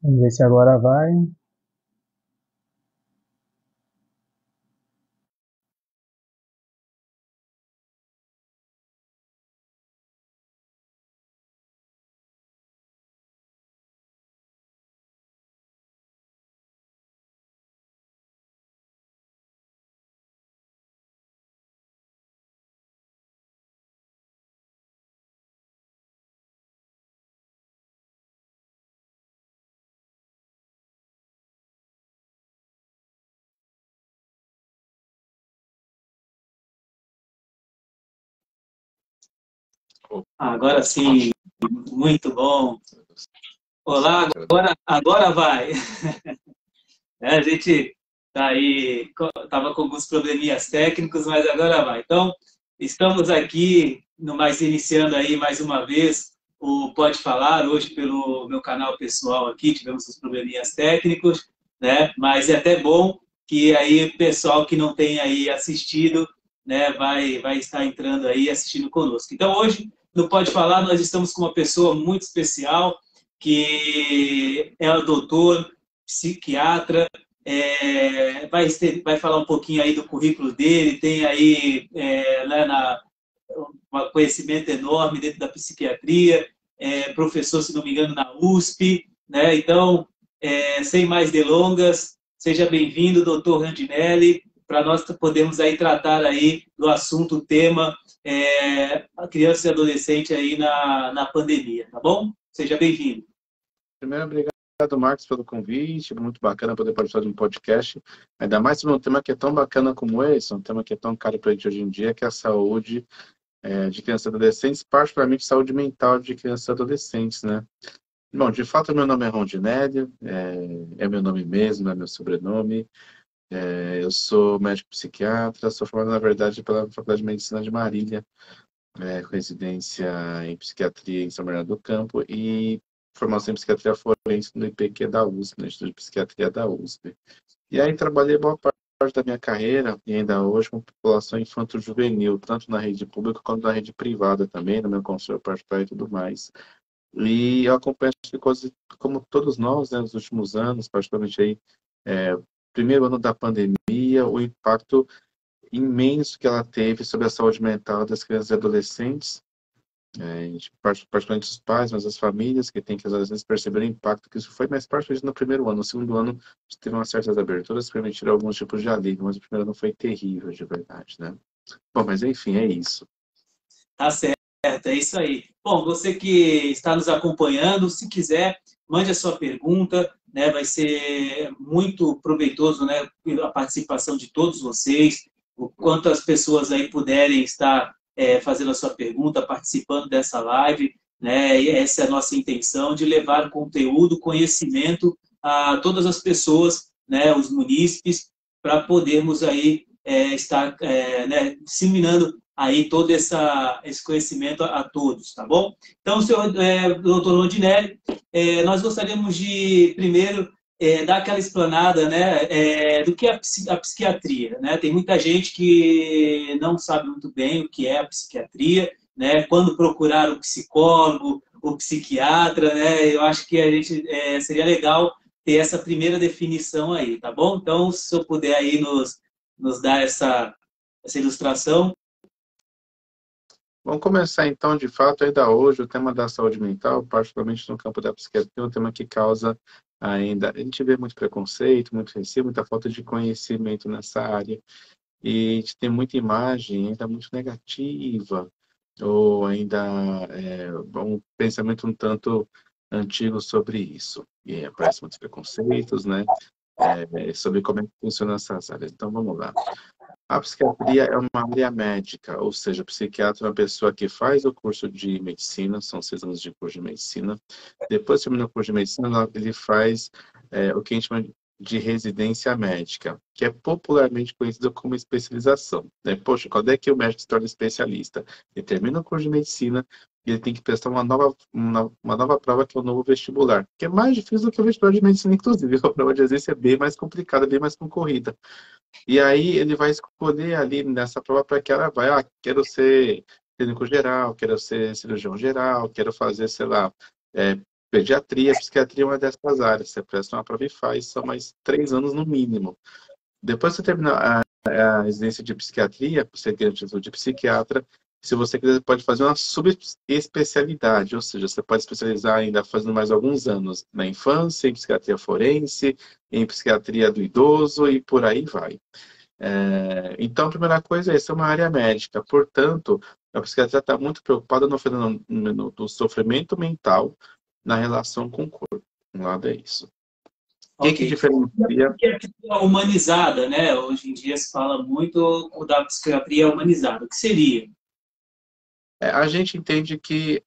Vamos ver se agora vai. Agora sim, muito bom. Olá, agora vai. A gente tá aí, estava com alguns probleminhas técnicos, mas agora vai. Então, estamos aqui, no mais iniciando aí mais uma vez o Pode Falar, hoje pelo meu canal pessoal aqui, tivemos uns probleminhas técnicos, né? Mas é até bom que aí o pessoal que não tem aí assistido, né, vai estar entrando aí assistindo conosco. Então, hoje, no Pode Falar, nós estamos com uma pessoa muito especial, que é o doutor, psiquiatra, vai falar um pouquinho aí do currículo dele, tem aí um conhecimento enorme dentro da psiquiatria, professor, se não me engano, na USP, né? Então, sem mais delongas, seja bem-vindo, doutor Randinelli, para nós podermos aí tratar aí do assunto, o tema, a criança e adolescente aí na pandemia, tá bom? Seja bem-vindo. Primeiro, obrigado, Marcos, pelo convite. Muito bacana poder participar de um podcast. Ainda mais sobre um tema que é tão bacana como esse, um tema que é tão caro para a gente hoje em dia, que é a saúde de crianças e adolescentes, particularmente saúde mental de crianças e adolescentes, né? Bom, de fato, meu nome é Rondinelli, é meu nome mesmo, é meu sobrenome. Eu sou médico psiquiatra, sou formado, na verdade, pela Faculdade de Medicina de Marília, com residência em psiquiatria em São Bernardo do Campo e formação em psiquiatria forense no IPQ da USP, no Instituto de Psiquiatria da USP. E aí trabalhei boa parte da minha carreira, e ainda hoje, com população infanto-juvenil, tanto na rede pública quanto na rede privada também, no meu consultório particular e tudo mais. E eu acompanho as coisas, como todos nós, né, nos últimos anos, particularmente aí, primeiro ano da pandemia, o impacto imenso que ela teve sobre a saúde mental das crianças e adolescentes, particularmente os pais, mas as famílias que têm que às vezes perceber o impacto que isso foi, mas particularmente no primeiro ano. No segundo ano, teve umas certas aberturas que permitiram alguns tipos de alívio, mas o primeiro ano foi terrível, de verdade, né? Bom, mas enfim, é isso. Tá certo, é isso aí. Bom, você que está nos acompanhando, se quiser, mande a sua pergunta, né? Vai ser muito proveitoso, né? A participação de todos vocês, o quanto as pessoas aí puderem estar fazendo a sua pergunta, participando dessa live, né? E essa é a nossa intenção de levar conteúdo, conhecimento a todas as pessoas, né? Os munícipes, para podermos aí estar né, disseminando aí todo esse conhecimento a todos, tá bom? Então, senhor doutor Rondinelli, nós gostaríamos de, primeiro, dar aquela explanada, né, do que é a psiquiatria, né? Tem muita gente que não sabe muito bem o que é a psiquiatria, né? Quando procurar o psicólogo, o psiquiatra, né? Eu acho que a gente seria legal ter essa primeira definição aí, tá bom? Então, se eu puder aí nos dar essa ilustração. Vamos começar então, de fato, ainda hoje, o tema da saúde mental, particularmente no campo da psiquiatria, é um tema que causa ainda, a gente vê muito preconceito, muito receio, muita falta de conhecimento nessa área, e a gente tem muita imagem ainda muito negativa, ou ainda um pensamento um tanto antigo sobre isso. E aparecem muitos preconceitos, né? Sobre como é que funciona essas áreas. Então, vamos lá. A psiquiatria é uma área médica, ou seja, o psiquiatra é uma pessoa que faz o curso de medicina, são 6 anos de curso de medicina. Depois de terminar o curso de medicina, ele faz o que a gente chama de residência médica, que é popularmente conhecido como especialização, né? Poxa, quando é que o médico se torna especialista? Ele termina o curso de medicina e ele tem que prestar uma nova prova, que é o novo vestibular, que é mais difícil do que o vestibular de medicina, inclusive. A prova de exercício é bem mais complicada, bem mais concorrida. E aí ele vai escolher ali nessa prova para que ela vai, quero ser clínico geral, quero ser cirurgião geral, quero fazer, sei lá, Pediatria, psiquiatria é uma dessas áreas. Você presta uma prova e faz, são mais 3 anos no mínimo. Depois que você termina a residência de psiquiatria, você ganha o título de psiquiatra. Se você quiser, pode fazer uma subespecialidade, ou seja, você pode especializar ainda fazendo mais alguns anos na infância, em psiquiatria forense, em psiquiatria do idoso e por aí vai. Então, a primeira coisa é, essa é uma área médica, portanto, a psiquiatria está muito preocupada no fenômeno do sofrimento mental na relação com o corpo. Um lado é isso. O que Ok. diferencia? E a psiquiatria humanizada, né? Hoje em dia se fala muito da psiquiatria humanizada. O que seria? A gente entende que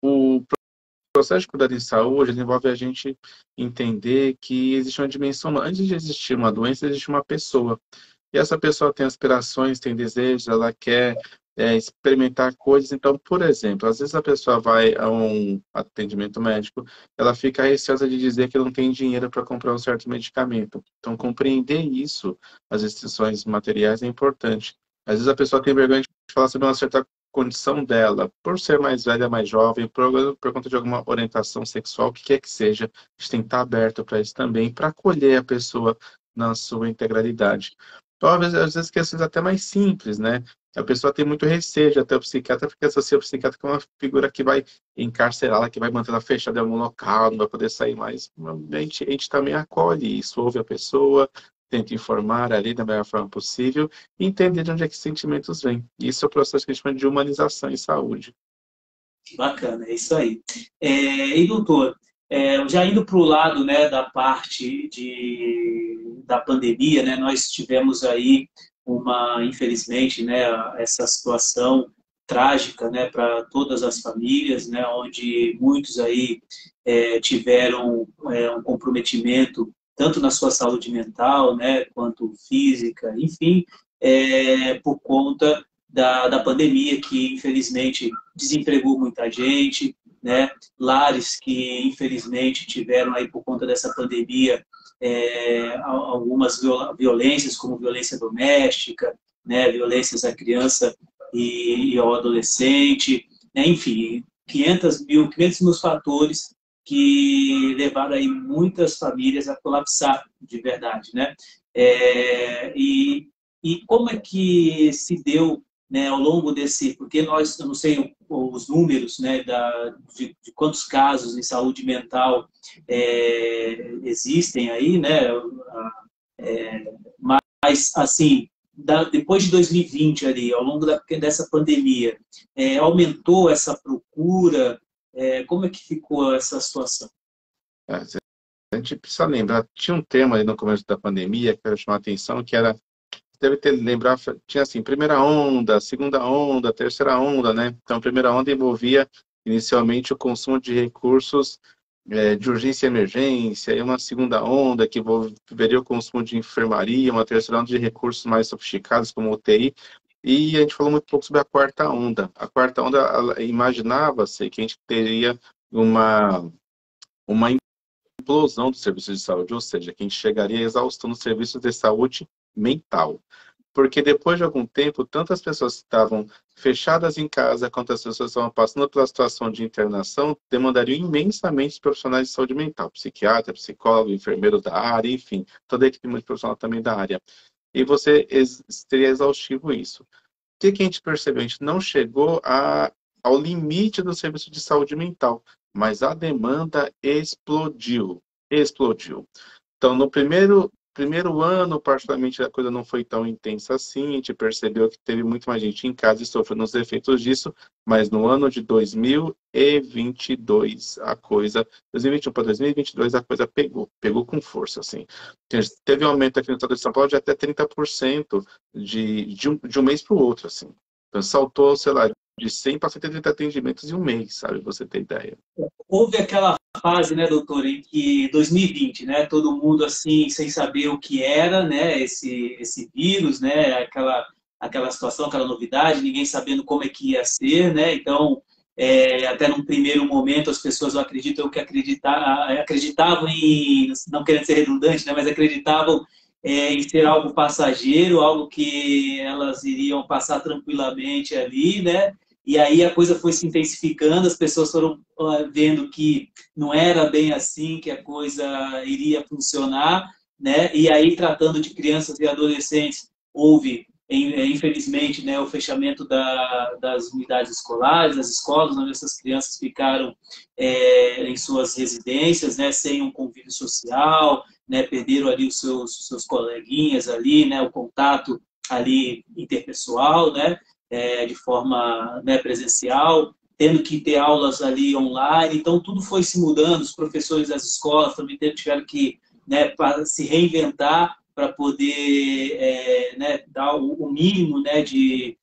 o processo de cuidado em saúde envolve a gente entender que existe uma dimensão. Antes de existir uma doença, existe uma pessoa. E essa pessoa tem aspirações, tem desejos, ela quer experimentar coisas. Então, por exemplo, às vezes a pessoa vai a um atendimento médico, ela fica receosa de dizer que não tem dinheiro para comprar um certo medicamento. Então, compreender isso, as restrições materiais, é importante. Às vezes a pessoa tem vergonha de falar sobre uma certa condição dela, por ser mais velha, mais jovem, por conta de alguma orientação sexual, o que quer que seja, a gente tem que estar aberto para isso também, para acolher a pessoa na sua integralidade. Então, às vezes questões até mais simples, né? A pessoa tem muito receio de até o psiquiatra, porque associa o psiquiatra com uma figura que vai encarcerá-la, que vai manter ela fechada em algum local, não vai poder sair mais. A gente também acolhe isso, ouve a pessoa, tenta informar ali da melhor forma possível e entender de onde é que esses sentimentos vêm. Isso é o processo que a gente chama de humanização em saúde. Bacana, é isso aí. E, doutor, já indo para o lado, né, da parte da pandemia, né, nós tivemos aí infelizmente, né, essa situação trágica, né, para todas as famílias, né, onde muitos aí tiveram um comprometimento tanto na sua saúde mental, né, quanto física, enfim, por conta da pandemia, que infelizmente desempregou muita gente, né? Lares que infelizmente tiveram aí por conta dessa pandemia algumas violências, como violência doméstica, né? Violências à criança e ao adolescente, né? Enfim, 500 mil fatores que levaram aí muitas famílias a colapsar de verdade, né? E como é que se deu, né, ao longo desse, porque eu não sei os números, né, de quantos casos em saúde mental existem aí, né, mas assim, depois de 2020 ali, ao longo dessa pandemia, aumentou essa procura, como é que ficou essa situação? A gente precisa lembrar, tinha um tema ali no começo da pandemia que eu quero chamar a atenção, que era deve ter lembrar, tinha assim, primeira onda, segunda onda, terceira onda, né? Então, a primeira onda envolvia inicialmente o consumo de recursos de urgência e emergência, e uma segunda onda que envolveria o consumo de enfermaria, uma terceira onda de recursos mais sofisticados como UTI, e a gente falou muito pouco sobre a quarta onda. A quarta onda, imaginava-se que a gente teria uma implosão dos serviços de saúde, ou seja, que a gente chegaria à exaustão dos serviços de saúde mental. Porque depois de algum tempo, tanto as pessoas que estavam fechadas em casa, quanto as pessoas que estavam passando pela situação de internação, demandariam imensamente os profissionais de saúde mental, psiquiatra, psicólogo, enfermeiro da área, enfim, toda a equipe multiprofissional também da área. E você teria exaustivo isso. O que a gente percebeu? A gente não chegou ao limite do serviço de saúde mental, mas a demanda explodiu. Explodiu. Então, no primeiro ano, particularmente, a coisa não foi tão intensa assim, a gente percebeu que teve muito mais gente em casa e sofrendo os efeitos disso, mas no ano de 2022, 2021 para 2022, a coisa pegou com força, assim. Teve um aumento aqui no estado de São Paulo de até 30% de um mês para o outro, assim. Então, saltou, sei lá, de 100 para 130 atendimentos em um mês, sabe? Você ter ideia. Houve aquela fase, né, doutor, em que 2020, né, todo mundo assim sem saber o que era, né, esse vírus, né, aquela situação, aquela novidade, ninguém sabendo como é que ia ser, né, então até num primeiro momento as pessoas, eu acredito que acreditavam em, não querendo ser redundante, né, mas acreditavam em ser algo passageiro, algo que elas iriam passar tranquilamente ali, né, E aí a coisa foi se intensificando, as pessoas foram vendo que não era bem assim que a coisa iria funcionar, né? E aí, tratando de crianças e adolescentes, houve, infelizmente, né, o fechamento das unidades escolares, das escolas, onde essas crianças ficaram em suas residências, né, sem um convívio social, né, perderam ali os seus coleguinhas ali, né, o contato ali interpessoal, né, de forma, né, presencial, tendo que ter aulas ali online. Então, tudo foi se mudando, os professores das escolas também tiveram que, né, para se reinventar para poder né, dar o mínimo, né, de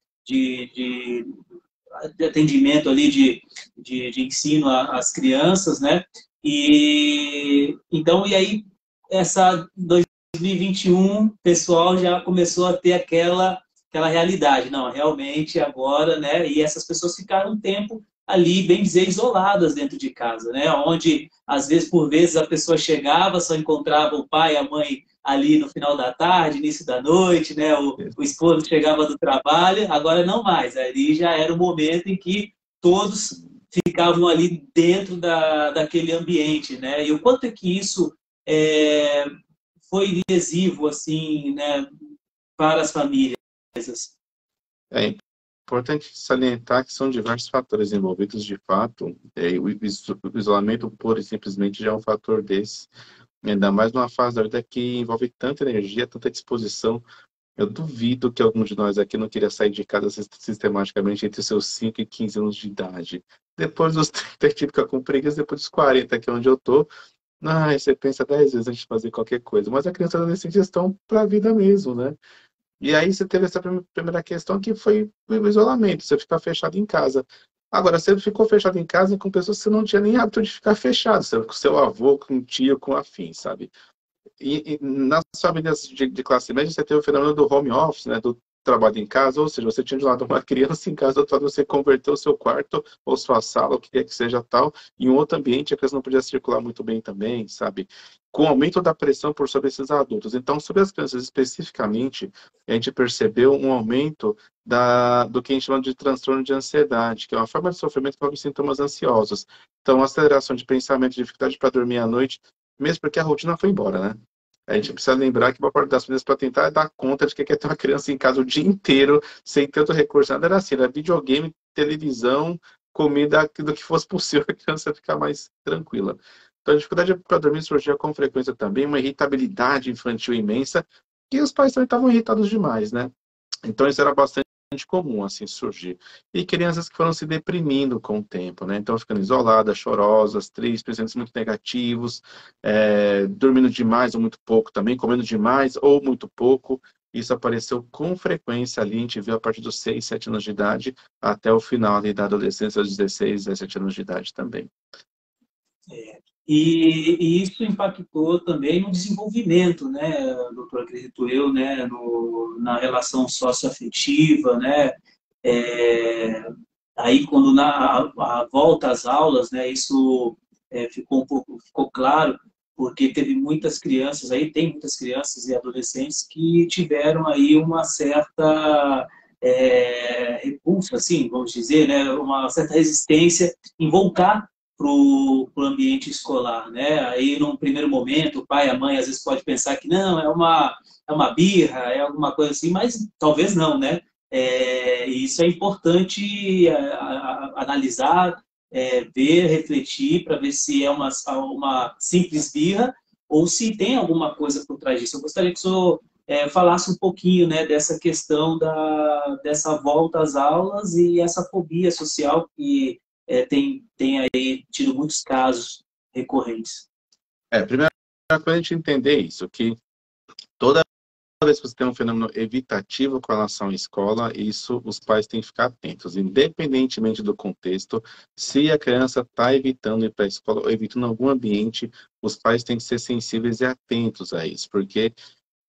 atendimento ali, de ensino às crianças, né? E então, e aí, essa 2021, o pessoal já começou a ter aquela realidade. Não, realmente agora, né? E essas pessoas ficaram um tempo ali, bem dizer, isoladas dentro de casa, né? Onde, às vezes, por vezes, a pessoa chegava, só encontrava o pai, a mãe ali no final da tarde, início da noite, né? O esposo chegava do trabalho, agora não mais. Ali já era o momento em que todos ficavam ali dentro daquele ambiente, né? E o quanto é que isso foi lesivo, assim, né, para as famílias. É importante salientar que são diversos fatores envolvidos de fato. O isolamento puro e simplesmente já é um fator desse. Ainda mais numa fase da vida que envolve tanta energia, tanta disposição. Eu duvido que algum de nós aqui não queria sair de casa sistematicamente entre os seus 5 e 15 anos de idade. Depois dos 30, a gente fica com preguiça, depois dos 40, que é onde eu tô. Aí você pensa 10 vezes antes de fazer qualquer coisa. Mas a criança e adolescente estão para a vida mesmo, né? E aí você teve essa primeira questão que foi o isolamento, você ficar fechado em casa. Agora, você ficou fechado em casa com pessoas que você não tinha nem hábito de ficar fechado, sabe? Com seu avô, com um tio, com afim, sabe? E nas famílias de classe média, você tem o fenômeno do home office, né, do trabalho em casa, ou seja, você tinha de um lado uma criança em casa, do outro lado você converteu o seu quarto ou sua sala, o que quer que seja tal, em um outro ambiente, a criança não podia circular muito bem também, sabe? Com o aumento da pressão por sobre esses adultos. Então, sobre as crianças especificamente, a gente percebeu um aumento do que a gente chama de transtorno de ansiedade, que é uma forma de sofrimento que envolve sintomas ansiosos. Então, aceleração de pensamento, dificuldade para dormir à noite, mesmo porque a rotina foi embora, né? A gente precisa lembrar que uma parte das famílias, para tentar dar conta de que quer ter uma criança em casa o dia inteiro, sem tanto recurso, nada era assim, era videogame, televisão, comida, do que fosse possível, a criança ficar mais tranquila. Então, a dificuldade para dormir surgia com frequência também, uma irritabilidade infantil imensa, e os pais também estavam irritados demais, né? Então, isso era bastante comum, assim, surgir. E crianças que foram se deprimindo com o tempo, né? Então, ficando isoladas, chorosas, tristes, pensamentos muito negativos, dormindo demais ou muito pouco também, comendo demais ou muito pouco. Isso apareceu com frequência ali, a gente viu a partir dos 6, 7 anos de idade, até o final ali da adolescência, aos 16, 17 anos de idade também. E isso impactou também no desenvolvimento, né, doutor, acredito eu, né, na relação socioafetiva, né, aí quando a volta às aulas, né, isso ficou claro, porque teve muitas crianças aí, tem muitas crianças e adolescentes que tiveram aí uma certa repulsa, assim, vamos dizer, né, uma certa resistência em voltar para o ambiente escolar, né? Aí, num primeiro momento, o pai, a mãe, às vezes pode pensar que não, é uma birra, é alguma coisa assim, mas talvez não, né? Isso é importante analisar, ver, refletir, para ver se é uma simples birra ou se tem alguma coisa por trás disso. Eu gostaria que o senhor falasse um pouquinho, né, dessa questão dessa volta às aulas e essa fobia social que tem aí tido muitos casos recorrentes. Primeira coisa é a gente entender isso, que toda vez que você tem um fenômeno evitativo com relação à escola, isso os pais têm que ficar atentos, independentemente do contexto. Se a criança está evitando ir para a escola ou evitando algum ambiente, os pais têm que ser sensíveis e atentos a isso, porque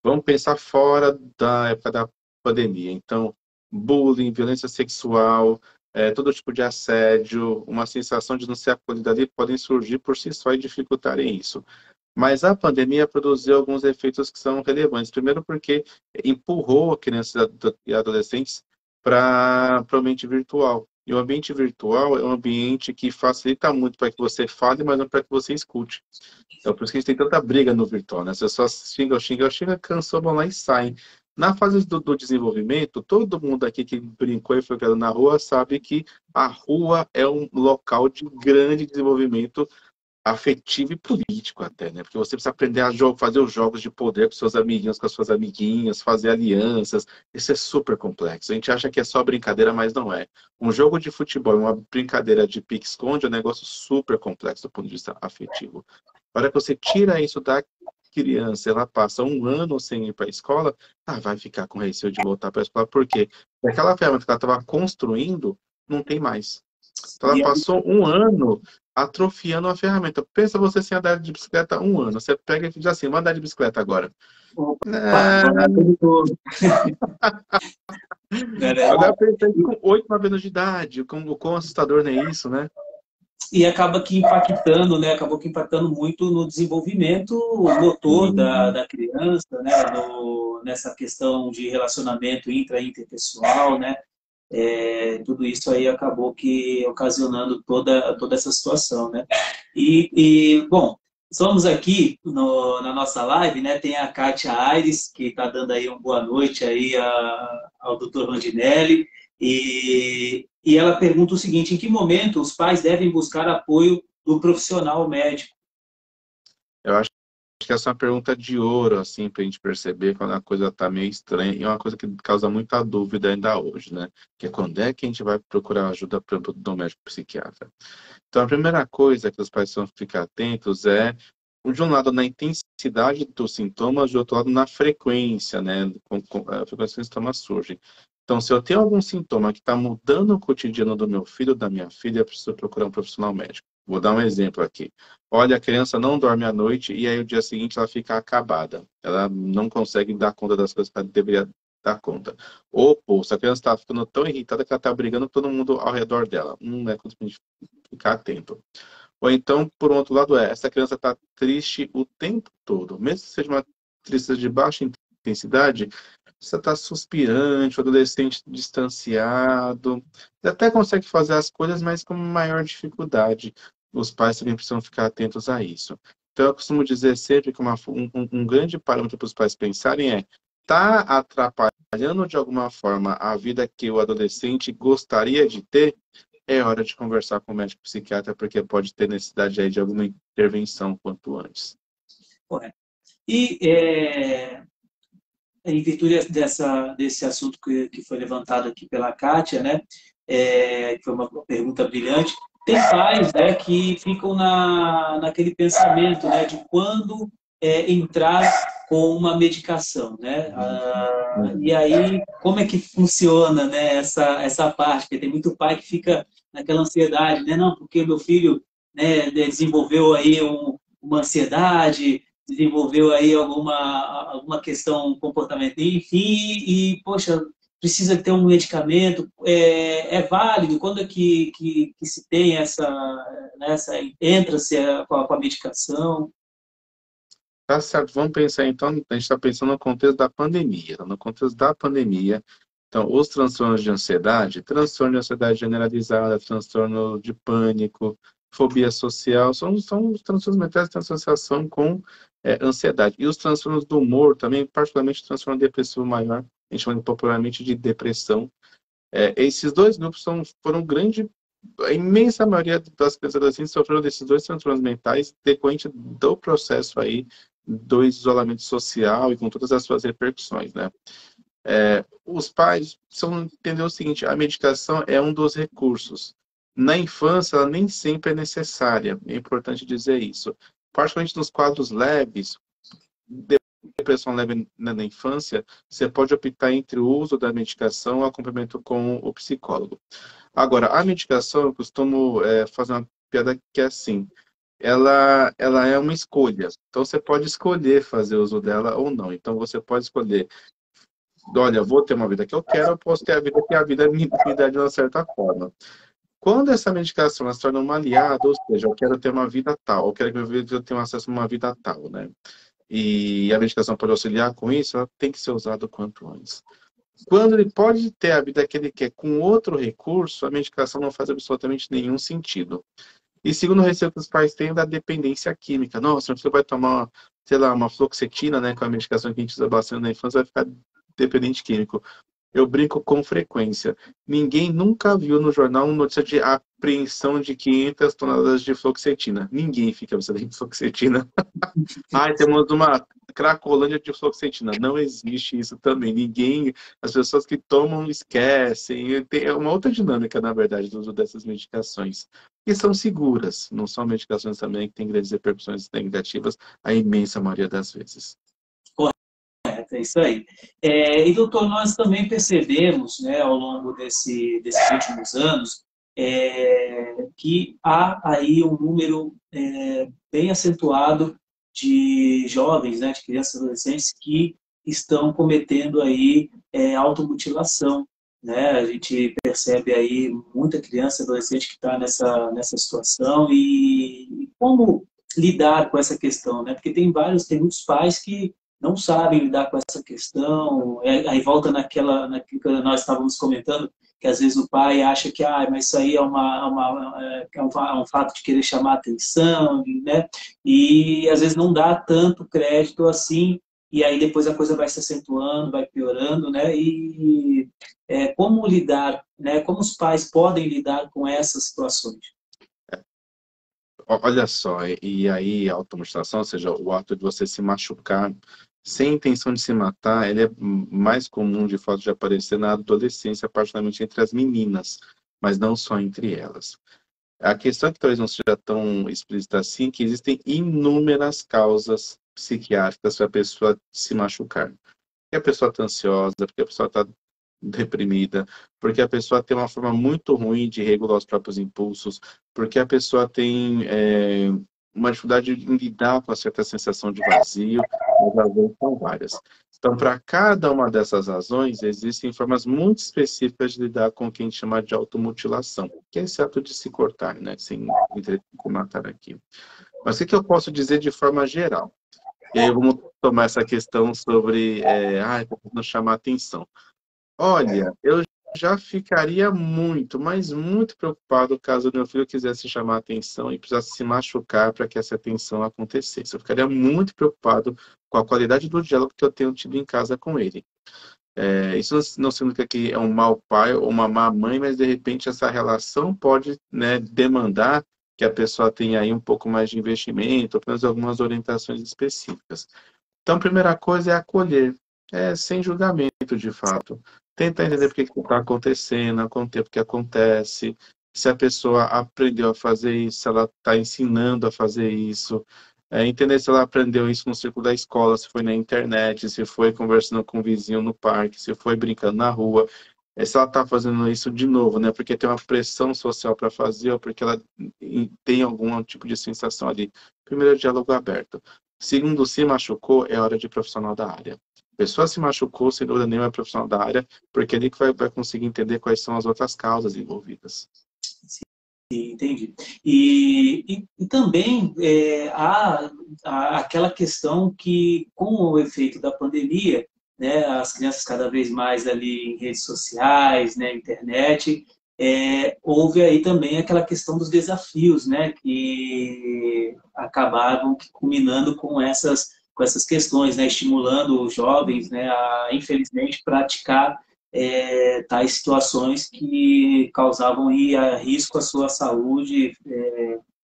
vamos pensar fora da época da pandemia. Então, bullying, violência sexual, todo tipo de assédio, uma sensação de não ser acolhida ali, podem surgir por si só e dificultarem isso. Mas a pandemia produziu alguns efeitos que são relevantes. Primeiro porque empurrou crianças e adolescentes para o ambiente virtual. E o ambiente virtual é um ambiente que facilita muito para que você fale, mas não para que você escute. Então, por isso que a gente tem tanta briga no virtual, né? As pessoas xingam, cansou, vão lá e saem. Na fase do desenvolvimento, todo mundo aqui que brincou e foi criado na rua sabe que a rua é um local de grande desenvolvimento afetivo e político até, né? Porque você precisa aprender a fazer os jogos de poder com seus amiguinhos, com as suas amiguinhas, fazer alianças. Isso é super complexo. A gente acha que é só brincadeira, mas não é. Um jogo de futebol, uma brincadeira de pique-esconde é um negócio super complexo do ponto de vista afetivo. A hora que você tira isso da criança, ela passa um ano sem ir para a escola, vai ficar com receio de voltar para a escola. Por quê? Porque aquela ferramenta que ela estava construindo, não tem mais. Então ela E passou um ano atrofiando a ferramenta. Pensa você sem andar de bicicleta um ano. Você pega e diz assim, vou andar de bicicleta agora. opa, vou dar tudo todo. Agora pensa aí com 8, 9 anos de idade. Quão assustador não é isso, né? E acaba que impactando, né? Acabou que impactando muito no desenvolvimento motor da criança, né? Nessa questão de relacionamento interpessoal, né? Tudo isso aí acabou que ocasionando toda essa situação, né? Bom, estamos aqui na nossa live, né? Tem a Kátia Aires, que está dando aí uma boa noite aí ao Dr. Rondinelli, e ela pergunta o seguinte: em que momento os pais devem buscar apoio do profissional médico? Eu acho que essa é uma pergunta de ouro, assim, para a gente perceber quando a coisa está meio estranha. E é uma coisa que causa muita dúvida ainda hoje, né? Que é quando é que a gente vai procurar ajuda do médico psiquiatra. Então, a primeira coisa que os pais precisam ficar atentos é, de um lado, na intensidade dos sintomas, de outro lado, na frequência, né? Com a frequência que os sintomas surgem. Então, se eu tenho algum sintoma que está mudando o cotidiano do meu filho ou da minha filha, eu preciso procurar um profissional médico. Vou dar um exemplo aqui. Olha, a criança não dorme à noite e aí o dia seguinte ela fica acabada. Ela não consegue dar conta das coisas que ela deveria dar conta. Ou, se a criança está ficando tão irritada que ela está brigando com todo mundo ao redor dela. É coisa pra gente ficar atento. Ou então, por um outro lado, essa criança está triste o tempo todo. Mesmo que seja uma tristeza de baixa intensidade, você está suspirante, o adolescente distanciado. Você até consegue fazer as coisas, mas com maior dificuldade. Os pais também precisam ficar atentos a isso. Então, eu costumo dizer sempre que um grande parâmetro para os pais pensarem está atrapalhando de alguma forma a vida que o adolescente gostaria de ter? É hora de conversar com o médico psiquiatra, porque pode ter necessidade aí de alguma intervenção quanto antes. Correto. E em virtude desse assunto que foi levantado aqui pela Kátia, né, que foi uma pergunta brilhante, tem pais, né, que ficam naquele pensamento, né, de quando entrar com uma medicação, né? E aí, como é que funciona, né, essa parte? Porque tem muito pai que fica naquela ansiedade, né? Não, porque meu filho, né, desenvolveu aí uma ansiedade, desenvolveu aí alguma questão comportamental, enfim, poxa, precisa ter um medicamento, é válido? Quando é que se tem entra-se com a medicação? Tá certo, vamos pensar então, a gente está pensando no contexto da pandemia. No contexto da pandemia, então, os transtorno de ansiedade generalizada, transtorno de pânico, fobia social, são os transtornos mentais que têm associação com ansiedade. E os transtornos do humor também, particularmente o transtorno depressivo maior, a gente chama popularmente de depressão. Esses dois grupos foram grande, a imensa maioria das crianças e adolescentes sofreram desses dois transtornos mentais decorrente do processo aí do isolamento social e com todas as suas repercussões, né? Os pais precisam entender o seguinte: a medicação é um dos recursos. Na infância, ela nem sempre é necessária. É importante dizer isso. Particularmente nos quadros leves, depressão leve na infância, você pode optar entre o uso da medicação ou acompanhamento com o psicólogo. Agora, a medicação, eu costumo fazer uma piada que é assim: ela é uma escolha. Então, você pode escolher fazer uso dela ou não. Então, você pode escolher: olha, eu vou ter uma vida que eu quero, eu posso ter a vida que a vida me dá de uma certa forma. Quando essa medicação ela se torna uma aliada, ou seja, eu quero ter uma vida tal, eu quero que eu tenha acesso a uma vida tal, né? E a medicação pode auxiliar com isso, ela tem que ser usada o quanto antes. Quando ele pode ter a vida que ele quer com outro recurso, a medicação não faz absolutamente nenhum sentido. E segundo o receio que os pais têm da dependência química. Nossa, você vai tomar, sei lá, uma fluoxetina, né, com a medicação que a gente usa bastante na infância, vai ficar dependente químico. Eu brinco com frequência. Ninguém nunca viu no jornal uma notícia de apreensão de 500 toneladas de fluoxetina. Ninguém fica viciado em fluoxetina. Ai, temos uma cracolândia de fluoxetina. Não existe isso também. Ninguém, as pessoas que tomam esquecem. É uma outra dinâmica, na verdade, do uso dessas medicações. E são seguras. Não são medicações também que têm grandes repercussões negativas, a imensa maioria das vezes. É isso aí. E, doutor, nós também percebemos, né, ao longo desses últimos anos, que há aí um número bem acentuado de jovens, né, de crianças e adolescentes que estão cometendo aí automutilação, né? A gente percebe aí muita criança e adolescente que está nessa situação e como lidar com essa questão, né? Porque tem muitos pais que não sabem lidar com essa questão, aí volta naquilo que nós estávamos comentando, que às vezes o pai acha que mas isso aí é um fato de querer chamar atenção, né? E às vezes não dá tanto crédito assim, e aí depois a coisa vai se acentuando, vai piorando, né? E como lidar, né? Como os pais podem lidar com essas situações? Olha só, e aí a automutilação, ou seja, o ato de você se machucar sem intenção de se matar, ele é mais comum de fato de aparecer na adolescência, particularmente entre as meninas, mas não só entre elas. A questão é que talvez não seja tão explícita assim, que existem inúmeras causas psiquiátricas para a pessoa se machucar. Porque a pessoa está ansiosa, porque a pessoa está deprimida, porque a pessoa tem uma forma muito ruim de regular os próprios impulsos, porque a pessoa tem uma dificuldade em lidar com a certa sensação de vazio, as razões são várias. Então, para cada uma dessas razões, existem formas muito específicas de lidar com o que a gente chama de automutilação, que é esse ato de se cortar, né, sem matar aqui. Mas o que eu posso dizer de forma geral? E aí vamos tomar essa questão sobre não chamar atenção. Olha, eu já ficaria muito, mas muito preocupado caso meu filho quisesse chamar atenção e precisasse se machucar para que essa atenção acontecesse. Eu ficaria muito preocupado com a qualidade do diálogo que eu tenho tido em casa com ele. Isso não significa que é um mau pai ou uma má mãe, mas de repente essa relação pode, né, demandar que a pessoa tenha aí um pouco mais de investimento, ou pelo menos algumas orientações específicas. Então, a primeira coisa é acolher, sem julgamento, de fato. Tentar entender por que está acontecendo, há quanto tempo que acontece, se a pessoa aprendeu a fazer isso, se ela está ensinando a fazer isso. Entender se ela aprendeu isso no círculo da escola, se foi na internet, se foi conversando com o vizinho no parque, se foi brincando na rua. Se ela está fazendo isso de novo, né? Porque tem uma pressão social para fazer ou porque ela tem algum tipo de sensação ali. Primeiro, diálogo aberto. Segundo, se machucou, é hora de profissional da área. A pessoa se machucou, sem dúvida nenhuma, é profissional da área, porque é ali que vai conseguir entender quais são as outras causas envolvidas. Entendi. E também há aquela questão que, com o efeito da pandemia, né, as crianças cada vez mais ali em redes sociais, né, internet, houve aí também aquela questão dos desafios, né, que acabavam culminando com essas questões, né, estimulando os jovens, né, a, infelizmente, praticar tais situações que causavam risco à sua saúde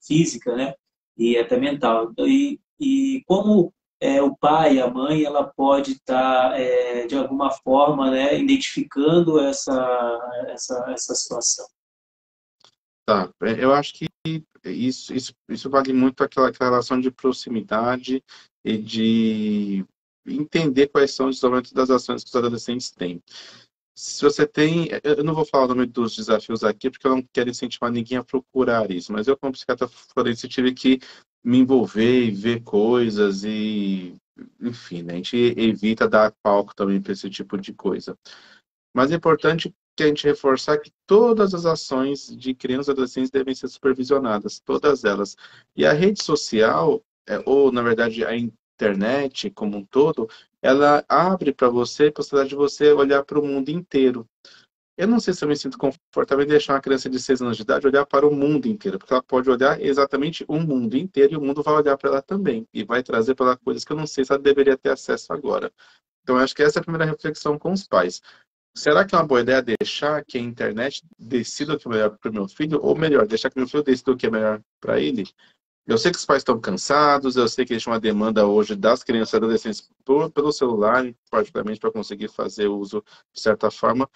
física, né? E até mental. E como o pai, a mãe, ela pode estar, de alguma forma, né, identificando essa situação. Tá, eu acho que isso vale muito aquela relação de proximidade e de entender quais são os desenvolvimentos das ações que os adolescentes têm. Se você tem, eu não vou falar o nome dos desafios aqui, porque eu não quero incentivar ninguém a procurar isso, mas eu, como psiquiatra forense, tive que me envolver e ver coisas e, enfim, né, a gente evita dar palco também para esse tipo de coisa. Mas é importante que a gente reforçar que todas as ações de crianças e adolescentes devem ser supervisionadas, todas elas. E a rede social, ou na verdade a internet como um todo, ela abre para você a possibilidade de você olhar para o mundo inteiro. Eu não sei se eu me sinto confortável em deixar uma criança de 6 anos de idade olhar para o mundo inteiro, porque ela pode olhar exatamente o mundo inteiro e o mundo vai olhar para ela também, e vai trazer para ela coisas que eu não sei se ela deveria ter acesso agora. Então, eu acho que essa é a primeira reflexão com os pais. Será que é uma boa ideia deixar que a internet decida o que é melhor para o meu filho? Ou melhor, deixar que meu filho decida o que é melhor para ele? Eu sei que os pais estão cansados, eu sei que existe uma demanda hoje das crianças e adolescentes pelo celular, particularmente para conseguir fazer uso de certa forma,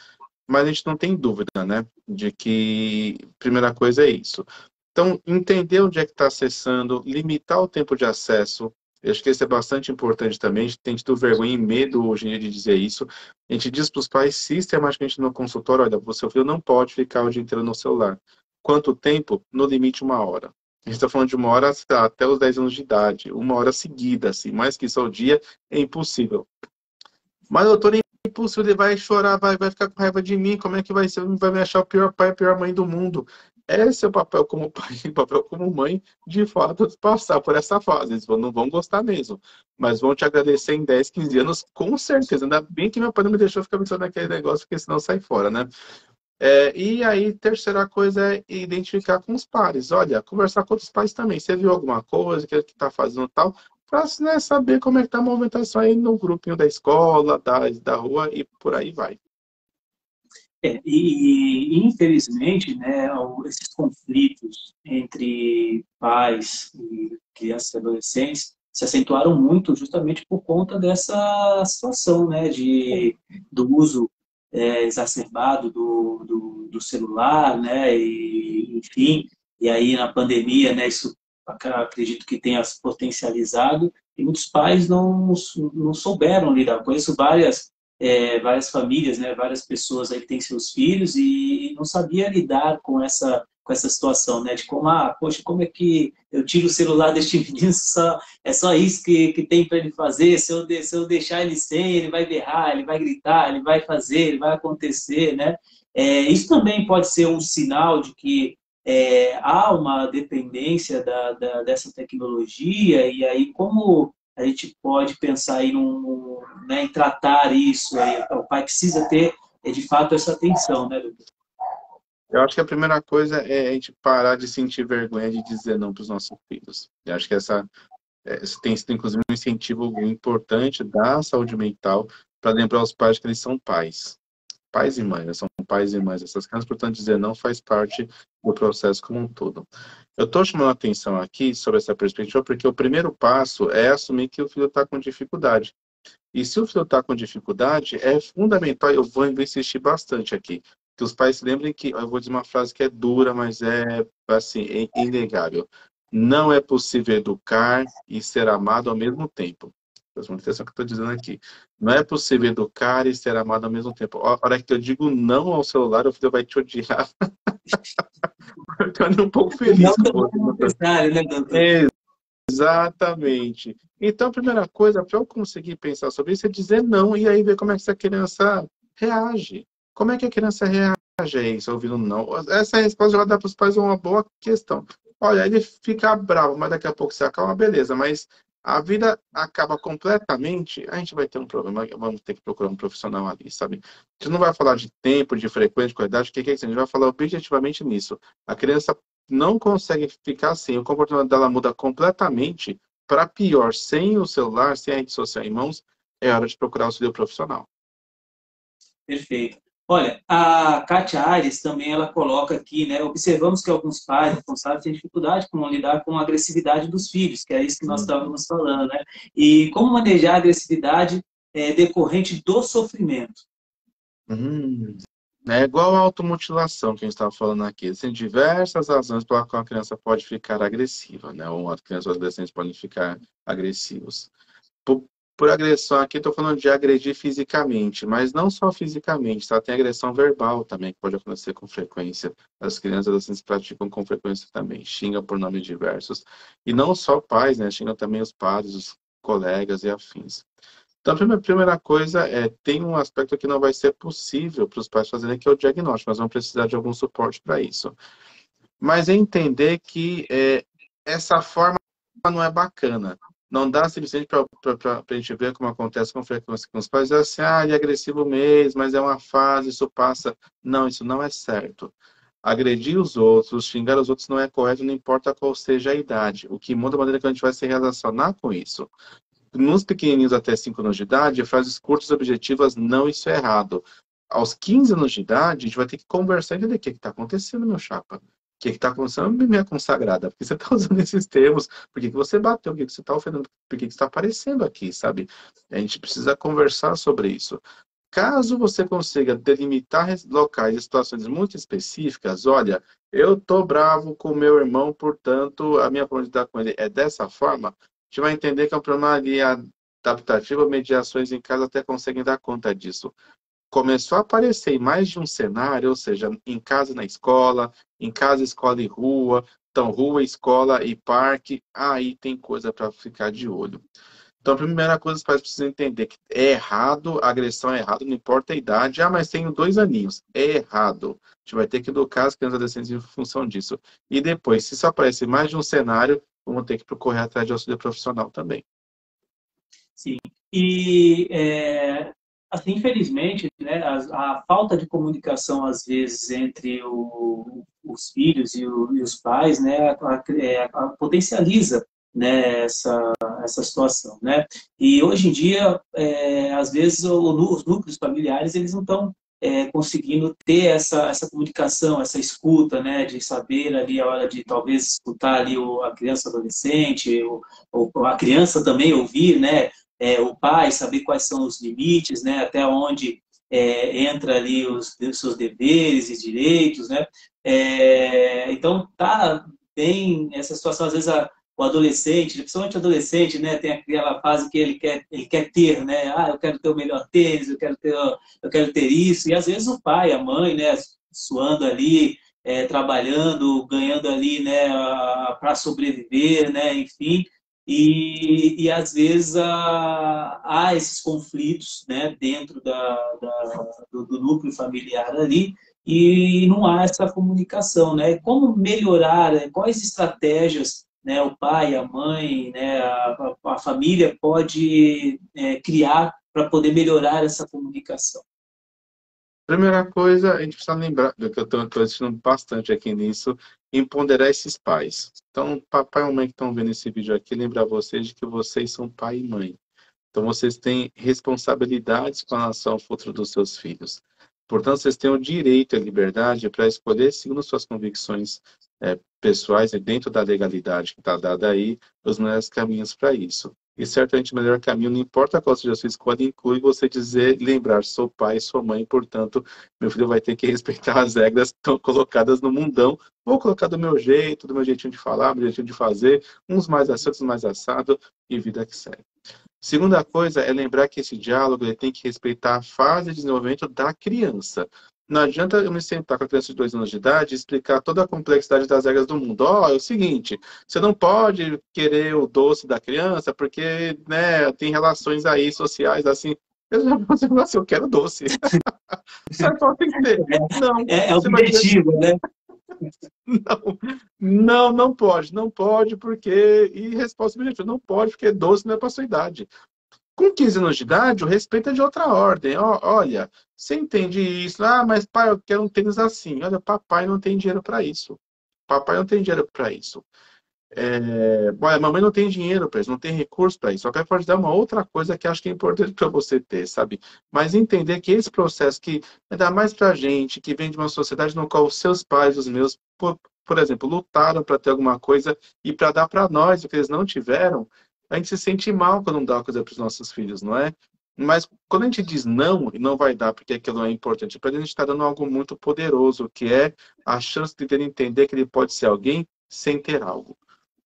mas a gente não tem dúvida, né, de que a primeira coisa é isso. Então, entender onde é que está acessando, limitar o tempo de acesso, eu acho que isso é bastante importante também. A gente tem tido vergonha e medo hoje em dia de dizer isso. A gente diz para os pais sistematicamente no consultório: olha, o seu filho não pode ficar o dia inteiro no celular. Quanto tempo? No limite, 1 hora. A gente está falando de 1 hora até os 10 anos de idade, 1 hora seguida, assim, mais que isso ao dia é impossível. Mas, doutor, é impossível, ele vai chorar, vai ficar com raiva de mim, como é que vai ser? Vai me achar o pior pai, a pior mãe do mundo. Esse é o papel como pai e papel como mãe, de fato, passar por essa fase. Eles não vão gostar mesmo, mas vão te agradecer em 10, 15 anos, com certeza. Ainda bem que meu pai não me deixou ficar pensando naquele negócio, porque senão sai fora, né? E aí, terceira coisa é identificar com os pares. Olha, conversar com outros pais também. Você viu alguma coisa que ele está fazendo tal? Para, né, saber como é que está a movimentação aí no grupinho da escola, da rua e por aí vai. Infelizmente, né, esses conflitos entre pais e crianças e adolescentes se acentuaram muito justamente por conta dessa situação, né, do uso exacerbado do celular, né, e, enfim, e aí na pandemia, né, isso acredito que tenha se potencializado, e muitos pais não souberam lidar. Conheço várias famílias, né, várias pessoas aí que têm seus filhos e não sabia lidar com essa situação, né, de como, poxa, como é que eu tiro o celular deste menino, é só isso que tem para ele fazer, se eu deixar ele sem, ele vai berrar, ele vai gritar, ele vai fazer, ele vai acontecer, né? Isso também pode ser um sinal de que há uma dependência dessa tecnologia, e aí como a gente pode pensar aí né, em tratar isso, aí, o pai precisa ter, de fato, essa atenção, né, doutor? Eu acho que a primeira coisa é a gente parar de sentir vergonha de dizer não para os nossos filhos. Eu acho que isso tem sido, inclusive, um incentivo importante da saúde mental para lembrar os pais que eles são pais. Pais e mães, né? São pais e mães dessas crianças, portanto, dizer não faz parte do processo como um todo. Eu estou chamando a atenção aqui sobre essa perspectiva porque o primeiro passo é assumir que o filho está com dificuldade. E se o filho está com dificuldade, é fundamental, eu vou insistir bastante aqui, que os pais se lembrem que, eu vou dizer uma frase que é dura, mas é, assim, é inegável. Não é possível educar e ser amado ao mesmo tempo. Presta muita atenção no que eu estou dizendo aqui. Não é possível educar e ser amado ao mesmo tempo. A hora que eu digo não ao celular, o filho vai te odiar. Ficando um pouco Não feliz com também é você. necessário, né, doutor? Exatamente. Então, a primeira coisa, para eu conseguir pensar sobre isso, é dizer não e aí ver como é que essa criança reage. Como é que a criança reage a isso, ouvindo não? Essa resposta já vai dar para os pais uma boa questão. Olha, ele fica bravo, mas daqui a pouco se acalma, beleza. Mas a vida acaba completamente, a gente vai ter um problema, vamos ter que procurar um profissional ali, sabe? A gente não vai falar de tempo, de frequência, de qualidade, o que é isso? A gente vai falar objetivamente nisso. A criança não consegue ficar assim, o comportamento dela muda completamente para pior, sem o celular, sem a rede social em mãos, é hora de procurar auxílio profissional. Perfeito. Olha, a Kátia Aires também ela coloca aqui, né? Observamos que alguns pais responsáveis têm dificuldade com lidar com a agressividade dos filhos, que é isso que nós estávamos falando, né? E como manejar a agressividade decorrente do sofrimento. É igual a automutilação que a gente estava falando aqui. Existem diversas razões pela qual a criança pode ficar agressiva, né? Ou a criança ou adolescentes podem ficar agressivos. Por agressão aqui, estou falando de agredir fisicamente, mas não só fisicamente, tá? Tem agressão verbal também, que pode acontecer com frequência. As crianças e adolescentes praticam com frequência também, xingam por nomes diversos. E não só pais, né? Xingam também os pais, os colegas e afins. Então, a primeira coisa tem um aspecto que não vai ser possível para os pais fazerem, que é o diagnóstico. Nós vamos precisar de algum suporte para isso. Mas é entender que essa forma não é bacana. Não dá simplesmente para a gente ver como acontece com frequência com os pais, é assim, ele é agressivo mesmo, mas é uma fase, isso passa. Não, isso não é certo. Agredir os outros, xingar os outros não é correto, não importa qual seja a idade. O que muda a maneira que a gente vai se relacionar com isso. Nos pequenininhos até 5 anos de idade, frases curtas e objetivas, não, isso é errado. Aos 15 anos de idade, a gente vai ter que conversar e entender o que está acontecendo, meu chapa. O que está acontecendo, minha consagrada? Por que você está usando esses termos? Por que você bateu? Por que você está ofendendo? Por que você está aparecendo aqui, sabe? A gente precisa conversar sobre isso. Caso você consiga delimitar locais e situações muito específicas, olha, eu tô bravo com o meu irmão, portanto, a minha forma de lidar com ele é dessa forma, a gente vai entender que é um problema ali adaptativo, mediações em casa até conseguem dar conta disso. Começou a aparecer em mais de um cenário, ou seja, em casa e na escola, em casa, escola e rua, então rua, escola e parque, aí tem coisa para ficar de olho. Então, a primeira coisa que os pais precisam entender que é errado, a agressão é errado, não importa a idade. Mas tenho 2 aninhos. É errado. A gente vai ter que educar as crianças e adolescentes em função disso. E depois, se isso aparece mais de um cenário, vamos ter que procurar atrás de auxílio profissional também. Sim. E, assim, infelizmente, né, a falta de comunicação, às vezes, entre os filhos e os pais, né, potencializa, né, essa situação, né? E hoje em dia, às vezes, os núcleos familiares, eles não estão conseguindo ter essa comunicação, essa escuta, né, de saber ali a hora de talvez escutar ali a criança adolescente, ou a criança também ouvir, né, o pai, saber quais são os limites, né, até onde entra ali os seus deveres e direitos, né? Então, tá bem essa situação, às vezes o adolescente, principalmente o adolescente, né, tem aquela fase que ele quer ter, né? Eu quero ter o melhor tênis, eu quero ter isso, e às vezes o pai, a mãe, né, suando ali, trabalhando, ganhando ali, né, para sobreviver, né, enfim, e às vezes há esses conflitos, né, dentro do núcleo familiar ali, e não há essa comunicação, né? Como melhorar, quais estratégias, né, o pai, a mãe, né, a família pode criar para poder melhorar essa comunicação? Primeira coisa, a gente precisa lembrar, que eu estou assistindo bastante aqui nisso, em ponderar esses pais. Então, papai e mamãe que estão vendo esse vídeo aqui, lembrar vocês de que vocês são pai e mãe. Então, vocês têm responsabilidades com relação ao futuro dos seus filhos. Portanto, vocês têm o direito e a liberdade para escolher, segundo suas convicções pessoais e dentro da legalidade que está dada aí, os melhores caminhos para isso. E certamente o melhor caminho, não importa qual seja a sua escolha, inclui você dizer, lembrar, sou pai, sou mãe, portanto, meu filho vai ter que respeitar as regras que estão colocadas no mundão. Vou colocar do meu jeito, do meu jeitinho de falar, do meu jeitinho de fazer, uns mais assim, outros mais assado, e vida que segue. Segunda coisa é lembrar que esse diálogo ele tem que respeitar a fase de desenvolvimento da criança. Não adianta eu me sentar com a criança de 2 anos de idade e explicar toda a complexidade das regras do mundo. É o seguinte, você não pode querer o doce da criança porque, né, tem relações aí sociais assim. Eu já vou dizer assim, eu quero doce. Só tem que ter. Não. É objetivo, né? Não pode. Não pode porque... E resposta objetiva, não pode porque doce não é para sua idade. Com 15 anos de idade, o respeito é de outra ordem. Olha, você entende isso? Mas pai, eu quero um tênis assim. Olha, papai não tem dinheiro para isso. Papai não tem dinheiro para isso. Olha, mamãe não tem dinheiro para isso, não tem recurso para isso. O papai pode dar uma outra coisa que acho que é importante para você ter, sabe? Mas entender que esse processo que ainda mais para a gente, que vem de uma sociedade no qual os seus pais, os meus, por exemplo, lutaram para ter alguma coisa e para dar para nós o que eles não tiveram, a gente se sente mal quando não dá uma coisa para os nossos filhos, não é? Mas quando a gente diz não e não vai dar porque aquilo não é importante, para a gente está dando algo muito poderoso, que é a chance de ele entender que ele pode ser alguém sem ter algo.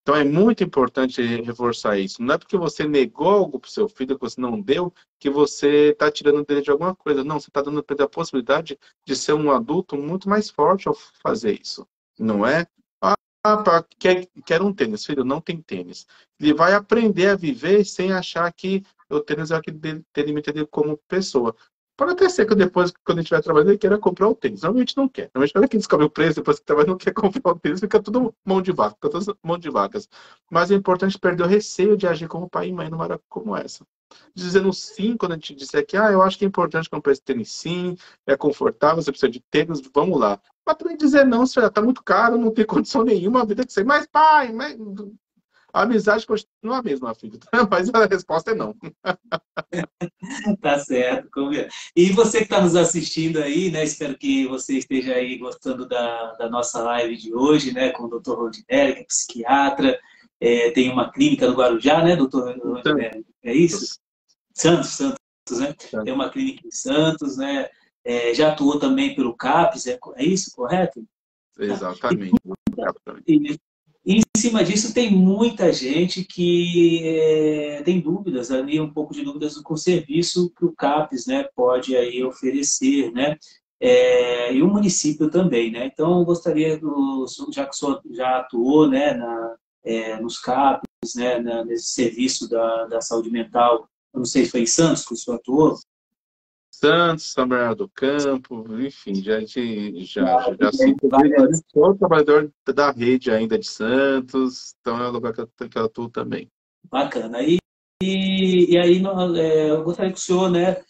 Então é muito importante reforçar isso. Não é porque você negou algo para o seu filho que você não deu, que você está tirando dele de alguma coisa. Não, você está dando para ele a possibilidade de ser um adulto muito mais forte ao fazer isso. Não é? Quer um tênis, filho, não tem tênis. Ele vai aprender a viver sem achar que o tênis é o que delimita ele como pessoa. Pode até ser que depois, quando a gente estiver trabalhando, ele queira comprar o tênis. Normalmente não quer. Normalmente, quando quem descobre o preço, depois que trabalha, não quer comprar o tênis, fica tudo mão de vaca, fica tudo mão de vacas. Mas é importante perder o receio de agir como pai e mãe numa hora como essa. Dizendo sim, quando a gente disser que eu acho que é importante comprar esse tênis sim, é confortável, você precisa de tênis, vamos lá. Mas também dizer não, se já está muito caro, não tem condição nenhuma, a vida que você, mas pai, mas... a amizade continua a mesma, filho. Mas a resposta é não. Tá certo. E você que está nos assistindo aí, né? Espero que você esteja aí gostando da nossa live de hoje, né? Com o Dr. Rondinelli, que é psiquiatra, tem uma clínica no Guarujá, né, doutor Então, Rondinelli? É isso? Santos, né? Tem uma clínica em Santos, né? Já atuou também pelo CAPES, é isso, correto? exatamente. E, em cima disso, tem muita gente que tem dúvidas ali, um pouco de dúvidas com o serviço que o CAPES, né, pode aí oferecer, né? E o município também, né? Então, eu gostaria, já que o senhor já atuou, né, nos CAPES, né, nesse serviço da saúde mental, eu não sei se foi em Santos que o senhor atuou. Santos, São Bernardo do Campo, enfim, já sinto ali, sou trabalhador da rede ainda de Santos, então é o lugar que eu atuo também. Bacana. E aí eu gostaria que o senhor, né,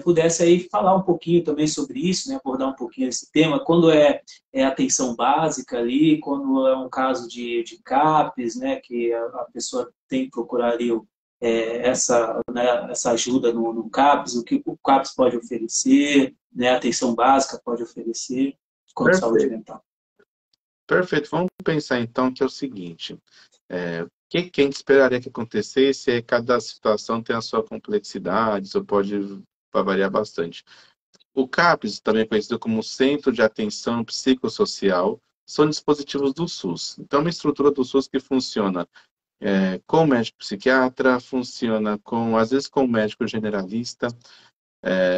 pudesse aí falar um pouquinho também sobre isso, né, abordar um pouquinho esse tema, quando é atenção básica ali, quando é um caso de CAPES, né, que a pessoa tem que procurar ali essa ajuda no CAPES, o que o CAPES pode oferecer, né, a atenção básica pode oferecer, quanto à saúde Perfeito, mental. perfeito. Vamos pensar então que é o seguinte, o que a gente esperaria que acontecesse é que cada situação tem a sua complexidade, isso pode variar bastante. O CAPS, também conhecido como Centro de Atenção Psicossocial, são dispositivos do SUS. Então, é uma estrutura do SUS que funciona com o médico psiquiatra, funciona às vezes com o médico generalista,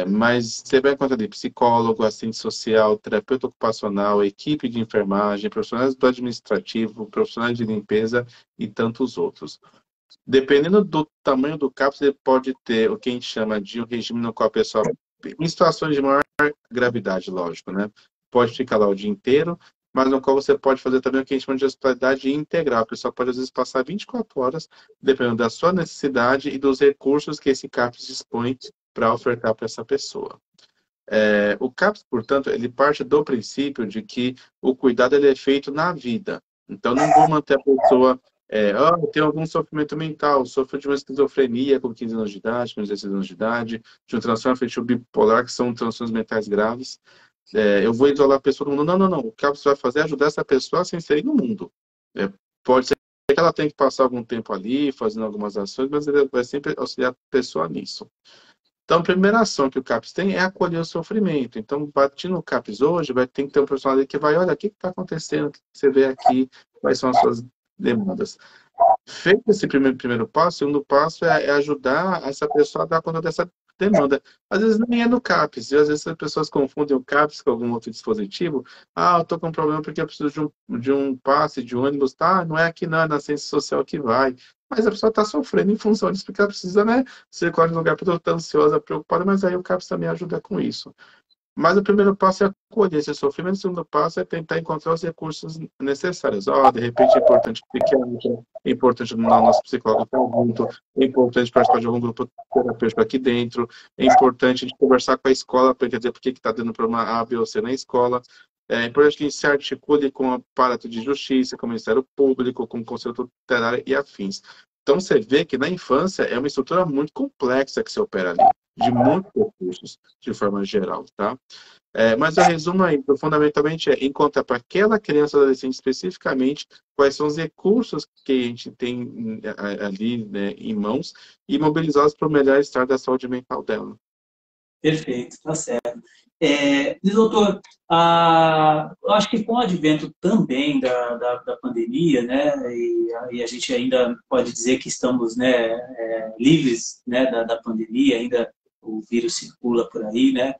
mas você vai encontrar ali psicólogo, assistente social, terapeuta ocupacional, equipe de enfermagem, profissionais do administrativo, profissionais de limpeza e tantos outros. Dependendo do tamanho do CAPS, ele pode ter o que a gente chama de um regime no qual a pessoa, em situações de maior gravidade, lógico, né? Pode ficar lá o dia inteiro, mas no qual você pode fazer também o que a gente chama de hospitalidade integral. A pessoa pode, às vezes, passar 24 horas, dependendo da sua necessidade e dos recursos que esse CAPS dispõe para ofertar para essa pessoa. O CAPS, portanto, ele parte do princípio de que o cuidado ele é feito na vida. Então, não vou manter a pessoa tem algum sofrimento mental, sofreu de uma esquizofrenia com 15 anos de idade, com 16 anos de idade, de um transtorno afetivo bipolar, que são transtornos mentais graves. Eu vou isolar a pessoa do mundo. Não, não, não. O que você vai fazer é ajudar essa pessoa a se inserir no mundo. Pode ser que ela tenha que passar algum tempo ali, fazendo algumas ações, mas ele vai sempre auxiliar a pessoa nisso. Então, a primeira ação que o CAPS tem é acolher o sofrimento. Então, bati no CAPS hoje, vai ter que ter um profissional ali que vai, olha, o que está acontecendo, o que você vê aqui, quais são as suas demandas. Feito esse primeiro passo, o segundo passo é ajudar essa pessoa a dar conta dessa demanda. Às vezes nem é no CAPS, e às vezes as pessoas confundem o CAPS com algum outro dispositivo. Eu estou com um problema porque eu preciso de um passe de ônibus, tá? Não é aqui não, é na ciência social que vai. Mas a pessoa está sofrendo em função disso, porque ela precisa, né, circular de um lugar para outra, ansiosa, preocupada, mas aí o CAPS também ajuda com isso. Mas o primeiro passo é acolher esse sofrimento, o segundo passo é tentar encontrar os recursos necessários. De repente é importante o psiquiatra, é importante o nosso psicólogo estar junto, é importante participar de algum grupo terapêutico aqui dentro, é importante a gente conversar com a escola para entender por que está dando problema A, B ou C na escola. É importante que a gente se articule com o aparato de justiça, com o Ministério Público, com o Conselho Tutelar e afins. Então, você vê que na infância é uma estrutura muito complexa que se opera ali, de muitos recursos, de forma geral, tá? Mas o resumo aí, fundamentalmente, é encontrar para aquela criança ou adolescente especificamente quais são os recursos que a gente tem ali, né, em mãos e mobilizá-los para o melhor estar da saúde mental dela. Perfeito, tá certo. Doutor, eu acho que com o advento também da pandemia, né, e a gente ainda pode dizer que estamos, né, livres, né, da pandemia, ainda o vírus circula por aí, né,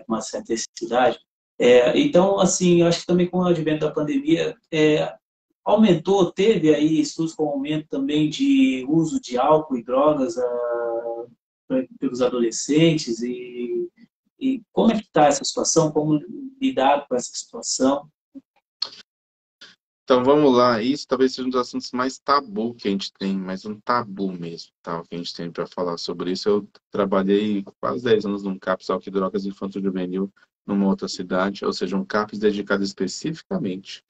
com uma certa intensidade. Então, assim, eu acho que também com o advento da pandemia, aumentou, teve aí estudos com aumento também de uso de álcool e drogas pelos adolescentes e como é que está essa situação, como lidar com essa situação? Então vamos lá, isso talvez seja um dos assuntos mais tabu que a gente tem, mas um tabu mesmo, tá? Que a gente tem para falar sobre isso. Eu trabalhei quase 10 anos num CAPS Álcool e Drogas Infanto-Juvenil numa outra cidade, ou seja, um CAPS dedicado especificamente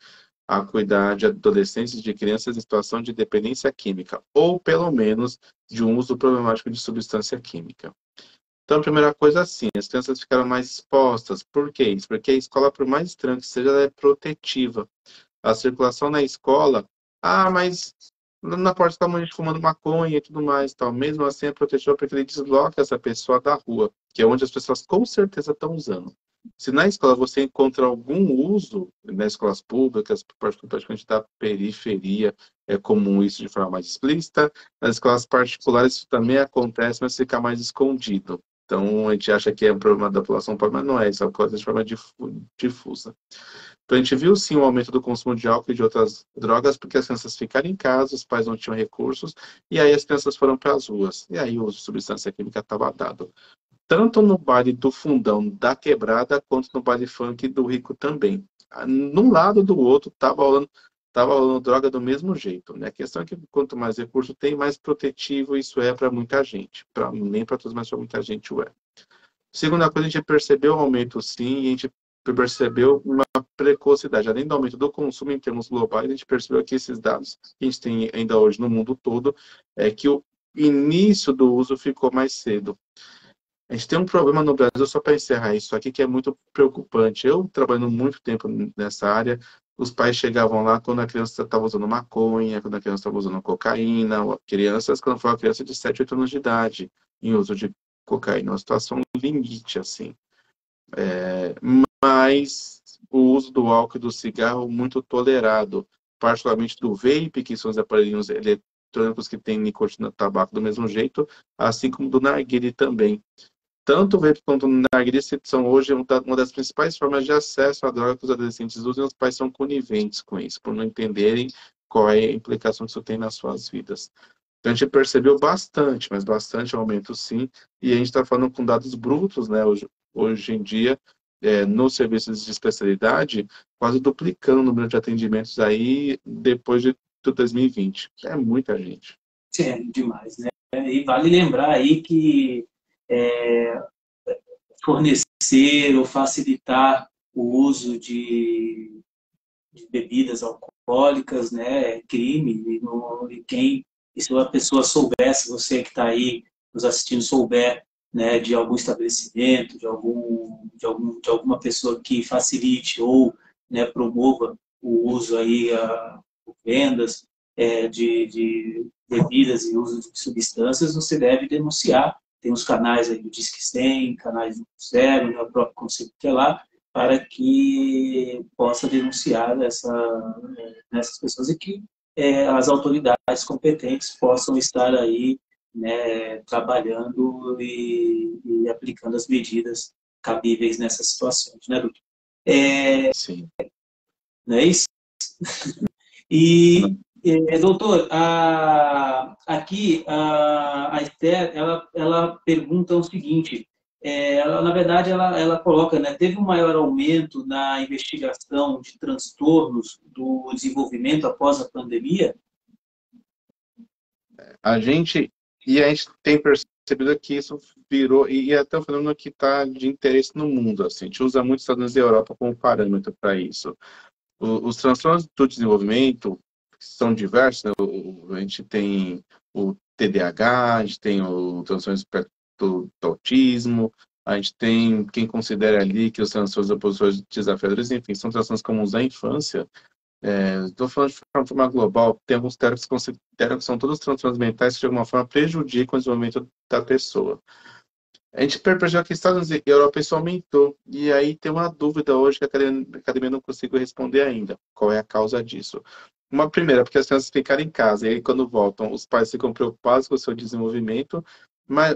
a cuidar de adolescentes e de crianças em situação de dependência química, ou pelo menos de um uso problemático de substância química. Então, a primeira coisa, assim, as crianças ficaram mais expostas. Por que isso? Porque a escola, por mais estranha que seja, ela é protetiva. A circulação na escola, mas na porta está muita gente fumando maconha e tudo mais, tal. Mesmo assim, é protetiva porque ele desloca essa pessoa da rua, que é onde as pessoas com certeza estão usando. Se na escola você encontra algum uso, nas escolas públicas, praticamente da periferia, é comum isso de forma mais explícita. Nas escolas particulares isso também acontece, mas fica mais escondido. Então, a gente acha que é um problema da população pobre, mas não é, isso acontece de forma difusa. Então, a gente viu sim o aumento do consumo de álcool e de outras drogas, porque as crianças ficaram em casa, os pais não tinham recursos, e aí as crianças foram para as ruas. E aí o uso de substância química estava dado. Tanto no baile do fundão da quebrada, quanto no baile funk do rico também. Num lado do outro, tava rolando droga do mesmo jeito, né? A questão é que quanto mais recurso tem, mais protetivo isso é para muita gente. Nem para todos, mas para muita gente é. Segunda coisa, a gente percebeu um aumento sim, e a gente percebeu uma precocidade. Além do aumento do consumo em termos globais, a gente percebeu que esses dados que a gente tem ainda hoje no mundo todo, é que o início do uso ficou mais cedo. A gente tem um problema no Brasil, só para encerrar isso aqui, que é muito preocupante. Eu, trabalhando muito tempo nessa área, os pais chegavam lá quando a criança estava usando maconha, quando a criança estava usando cocaína, ou crianças, quando foi uma criança de 7, 8 anos de idade, em uso de cocaína. Uma situação limite, assim. Mas o uso do álcool e do cigarro muito tolerado, particularmente do vape, que são os aparelhinhos eletrônicos que têm nicotina e tabaco do mesmo jeito, assim como do narguilé também. Tanto o vape quanto o narguilé são hoje uma das principais formas de acesso à droga que os adolescentes usam, e os pais são coniventes com isso, por não entenderem qual é a implicação que isso tem nas suas vidas. Então, a gente percebeu bastante, mas bastante aumento sim, e a gente está falando com dados brutos, né, hoje em dia, nos serviços de especialidade, quase duplicando o número de atendimentos aí depois de 2020. É muita gente. É demais, né? E vale lembrar aí que fornecer ou facilitar o uso de bebidas alcoólicas, né, é crime. E se a pessoa souber, se você que está aí nos assistindo souber, né, de algum estabelecimento, de alguma pessoa que facilite ou, né, promova o uso aí, vendas de bebidas e uso de substâncias, você deve denunciar. Tem os canais aí do Disque 100, canais do Zero, né, o próprio Conselho Tutelar, para que possa denunciar essas pessoas e que as autoridades competentes possam estar aí, né, trabalhando e aplicando as medidas cabíveis nessas situações, né, doutor? Sim. Não é isso? E, doutor, aqui a Esther, ela pergunta o seguinte, na verdade, ela coloca, né, teve um maior aumento na investigação de transtornos do desenvolvimento após a pandemia? A gente tem percebido que isso virou, e é até um fenômeno que está de interesse no mundo. Assim. A gente usa muito os Estados Unidos e a Europa como parâmetro para isso. Os transtornos do desenvolvimento são diversos, né? A gente tem o TDAH, a gente tem o transtorno do autismo, a gente tem quem considera ali que os transtornos opositores desafiadores, enfim, são transtornos comuns da infância. Estou falando de forma global, tem alguns teóricos que consideram que são todos transtornos mentais que de alguma forma prejudicam o desenvolvimento da pessoa. A gente percebeu que Estados Unidos e Europa isso aumentou. E aí tem uma dúvida hoje que a academia não conseguiu responder ainda. Qual é a causa disso? Uma primeira, porque as crianças ficaram em casa. E aí quando voltam, os pais ficam preocupados com o seu desenvolvimento.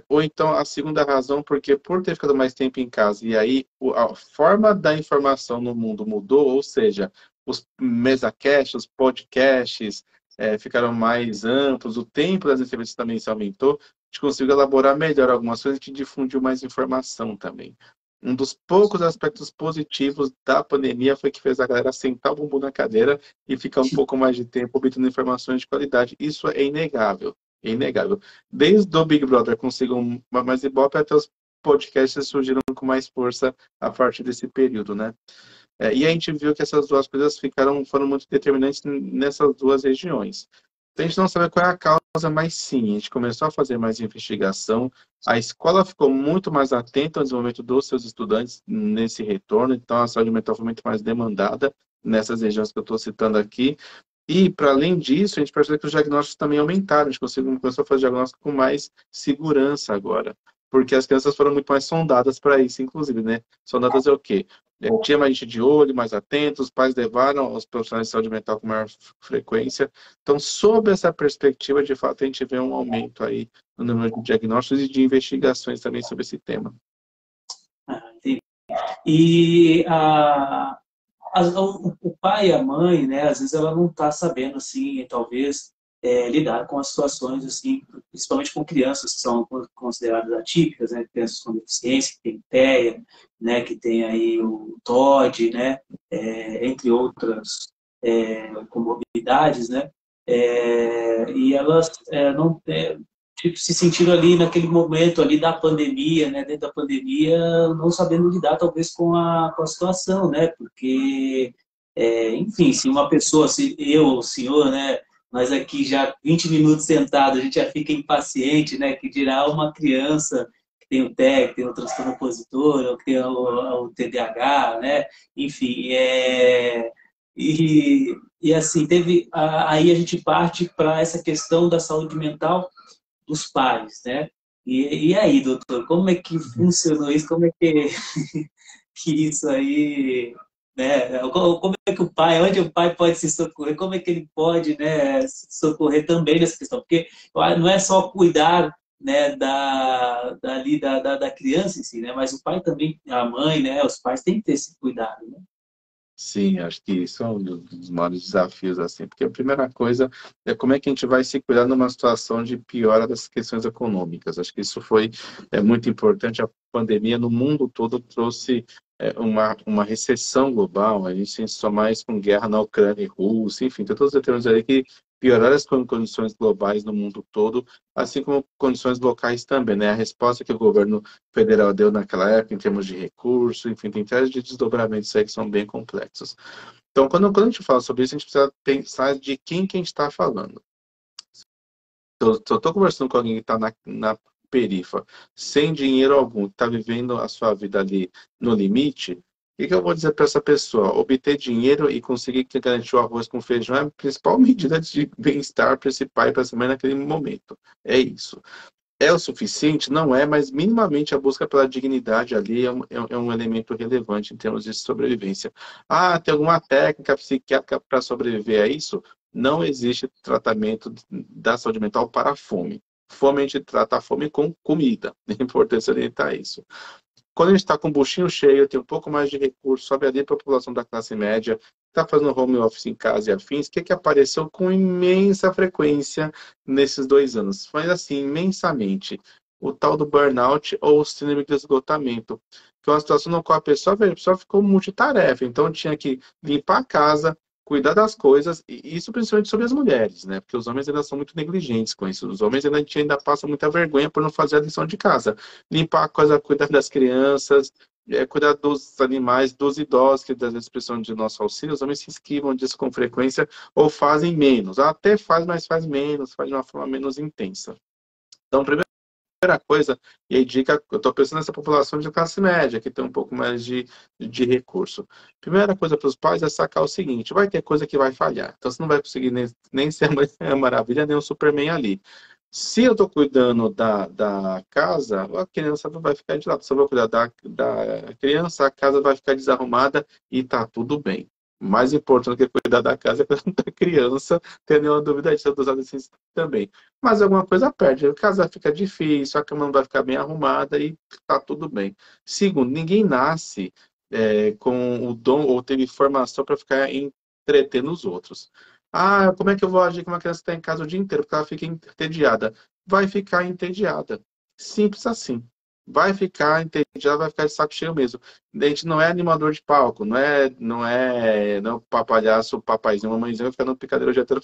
Ou então a segunda razão, porque por ter ficado mais tempo em casa, e aí a forma da informação no mundo mudou, ou seja, os mesacasts, os podcasts ficaram mais amplos, o tempo das entrevistas também se aumentou. gente conseguiu elaborar melhor algumas coisas que difundiu mais informação também. Um dos poucos aspectos positivos da pandemia foi que fez a galera sentar o bumbum na cadeira e ficar um pouco mais de tempo obtendo informações de qualidade. Isso é inegável, é inegável. Desde o Big Brother consigo mais Ibope até os podcasts surgiram com mais força a partir desse período, né? E a gente viu que essas duas coisas foram muito determinantes nessas duas regiões. Então, a gente não sabe qual é a causa, mas sim, a gente começou a fazer mais investigação, a escola ficou muito mais atenta ao desenvolvimento dos seus estudantes nesse retorno, então a saúde mental foi muito mais demandada nessas regiões que eu estou citando aqui, e, para além disso, a gente percebeu que os diagnósticos também aumentaram, a gente começou a fazer diagnóstico com mais segurança agora, porque as crianças foram muito mais sondadas para isso, inclusive, né? Sondadas é o quê? Tinha mais gente de olho, mais atento, os pais levaram os profissionais de saúde mental com maior frequência. Então, sob essa perspectiva, de fato, a gente vê um aumento aí no número de diagnósticos e de investigações também sobre esse tema. Entendi. E o pai e a mãe, né, às vezes ela não está sabendo, assim, talvez, lidar com as situações, assim, principalmente com crianças que são consideradas atípicas, né, crianças com deficiência, que tem TEA, né, que tem aí o TOD, né, entre outras comorbidades, né, e elas não tipo, se sentiram ali naquele momento ali da pandemia, né, dentro da pandemia, não sabendo lidar talvez com a situação, né, porque, enfim, se uma pessoa, se eu, o senhor, né, nós aqui já 20 minutos sentados, a gente já fica impaciente, né, que dirá uma criança que tem o TEA, que tem o transtorno opositor, ou que tem o TDAH, né, enfim, e assim, aí a gente parte para essa questão da saúde mental dos pais, né? E aí, doutor, como é que funcionou isso? Como é que isso aí, né? Como é que o pai, onde o pai pode se socorrer? Como é que ele pode, né, se socorrer também nessa questão? Porque não é só cuidar, né, da criança em si, né? Mas o pai também, a mãe, né? Os pais têm que ter esse cuidado, né? Sim, acho que isso é um dos maiores desafios, assim, porque a primeira coisa é como é que a gente vai se cuidar numa situação de piora das questões econômicas. Acho que isso foi muito importante. A pandemia no mundo todo trouxe uma recessão global, a gente só mais com guerra na Ucrânia e Rússia, enfim, tem todos os determinantes aí que pioraram as condições globais no mundo todo, assim como condições locais também, né? A resposta que o governo federal deu naquela época, em termos de recurso, enfim, tem série de desdobramentos aí que são bem complexos. Então, quando a gente fala sobre isso, a gente precisa pensar de quem que a gente está falando. Se eu estou conversando com alguém que está na perifa, sem dinheiro algum, que está vivendo a sua vida ali no limite, o que eu vou dizer para essa pessoa? Obter dinheiro e conseguir garantir o arroz com feijão é a principal medida de bem-estar para esse pai e para essa mãe naquele momento. É isso. É o suficiente? Não é, mas minimamente a busca pela dignidade ali é um elemento relevante em termos de sobrevivência. Ah, tem alguma técnica psiquiátrica para sobreviver a isso? Não existe tratamento da saúde mental para a fome. Fome, a gente trata a fome com comida. É importante salientar isso. Quando a gente está com o buchinho cheio, tem um pouco mais de recurso, sobe ali para a população da classe média, está fazendo home office em casa e afins, o que apareceu com imensa frequência nesses 2 anos? Mas assim, imensamente. O tal do burnout ou síndrome de esgotamento, que é uma situação na qual a pessoa ficou multitarefa, então tinha que limpar a casa, cuidar das coisas, e isso principalmente sobre as mulheres, né? Porque os homens ainda são muito negligentes com isso. Os homens ainda passam muita vergonha por não fazer a lição de casa. Limpar a coisa, cuidar das crianças, cuidar dos animais, dos idosos, que às vezes precisam de nosso auxílio, os homens se esquivam disso com frequência ou fazem menos. Até faz, mas faz menos, faz de uma forma menos intensa. Então, primeira coisa, e aí dica, eu estou pensando nessa população de classe média, que tem um pouco mais de recurso. Primeira coisa para os pais é sacar o seguinte, vai ter coisa que vai falhar. Então, você não vai conseguir nem ser a maravilha, nem o Superman ali. Se eu estou cuidando da casa, a criança vai ficar de lado. Se eu vou cuidar da criança, a casa vai ficar desarrumada e está tudo bem. Mais importante do que cuidar da casa é cuidar da criança, tem nenhuma dúvida disso, dos adolescentes também. Mas alguma coisa perde. A casa fica difícil, a cama não vai ficar bem arrumada e está tudo bem. Segundo, ninguém nasce com o dom ou teve formação para ficar entretendo os outros. Ah, como é que eu vou agir com uma criança que está em casa o dia inteiro? Porque ela fica entediada. Vai ficar entediada. Simples assim. Vai ficar entediada, vai ficar de saco cheio mesmo. A gente não é animador de palco, não papalhaço, o papaizinho, mamãezinho vai ficar no picadeiro o dia inteiro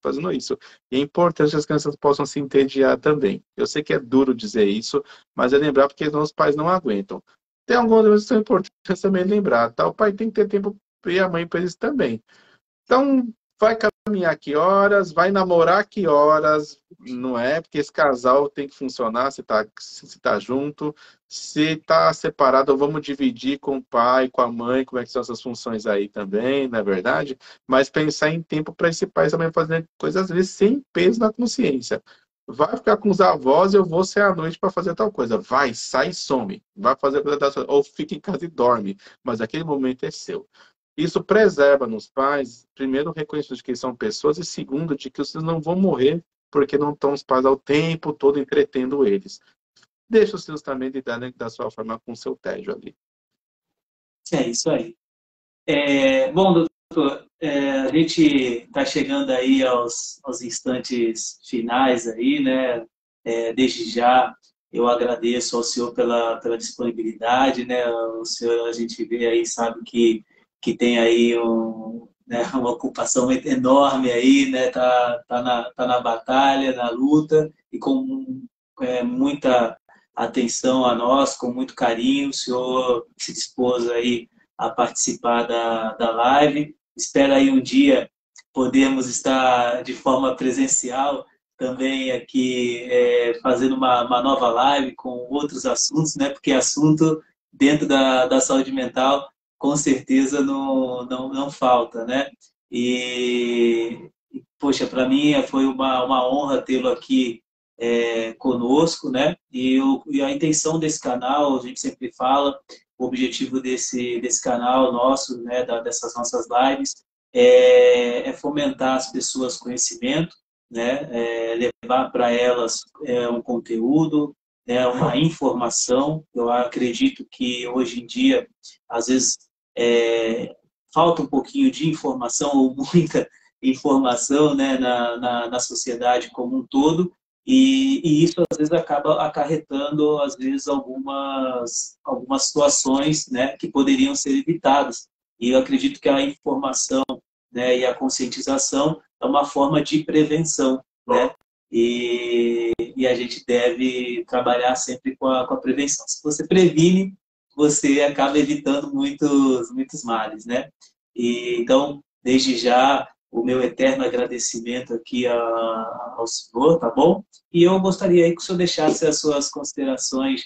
fazendo isso. E é importante que as crianças possam se entediar também. Eu sei que é duro dizer isso, mas é lembrar porque senão os pais não aguentam. Tem algumas coisas que são importantes também lembrar, tá? O pai tem que ter tempo e a mãe para eles também. Então, vai caminhar que horas, vai namorar que horas, não é? Porque esse casal tem que funcionar, se tá junto, se tá separado, vamos dividir com o pai, com a mãe, como é que são essas funções aí também, não é verdade? Mas pensar em tempo para esse pai também fazer coisas, às vezes, sem peso na consciência. Vai ficar com os avós, eu vou sair à noite para fazer tal coisa. Vai, sai e some. Vai fazer coisa da sua... Ou fica em casa e dorme. Mas aquele momento é seu. Isso preserva nos pais, primeiro, o reconhecimento de que eles são pessoas, e segundo, de que vocês não vão morrer porque não estão os pais ao tempo todo entretendo eles. Deixa os seus também lidarem da sua forma com o seu tédio ali. É isso aí. Bom, doutor, a gente está chegando aí aos instantes finais aí, né? Desde já eu agradeço ao senhor pela disponibilidade, né? O senhor, a gente vê aí, sabe que tem aí né, uma ocupação enorme aí, né? Tá na batalha, na luta e com muita atenção a nós, com muito carinho, o senhor se dispôs aí a participar da live. Espero aí um dia podermos estar de forma presencial também aqui fazendo uma nova live com outros assuntos, né? Porque assunto dentro da saúde mental com certeza não falta, né? Poxa, para mim foi uma honra tê-lo aqui conosco, né? E a intenção desse canal, a gente sempre fala, o objetivo desse canal nosso, né, dessas nossas lives, é fomentar as pessoas conhecimento, né, levar para elas um conteúdo, né, uma informação. Eu acredito que hoje em dia, às vezes, falta um pouquinho de informação ou muita informação, né, na sociedade como um todo, e isso às vezes acaba acarretando às vezes algumas situações, né, que poderiam ser evitadas. E eu acredito que a informação, né, e a conscientização é uma forma de prevenção, né? E a gente deve trabalhar sempre com a prevenção. Se você previne, você acaba evitando muitos males, né? Então, desde já, o meu eterno agradecimento aqui ao senhor, tá bom? E eu gostaria aí que o senhor deixasse as suas considerações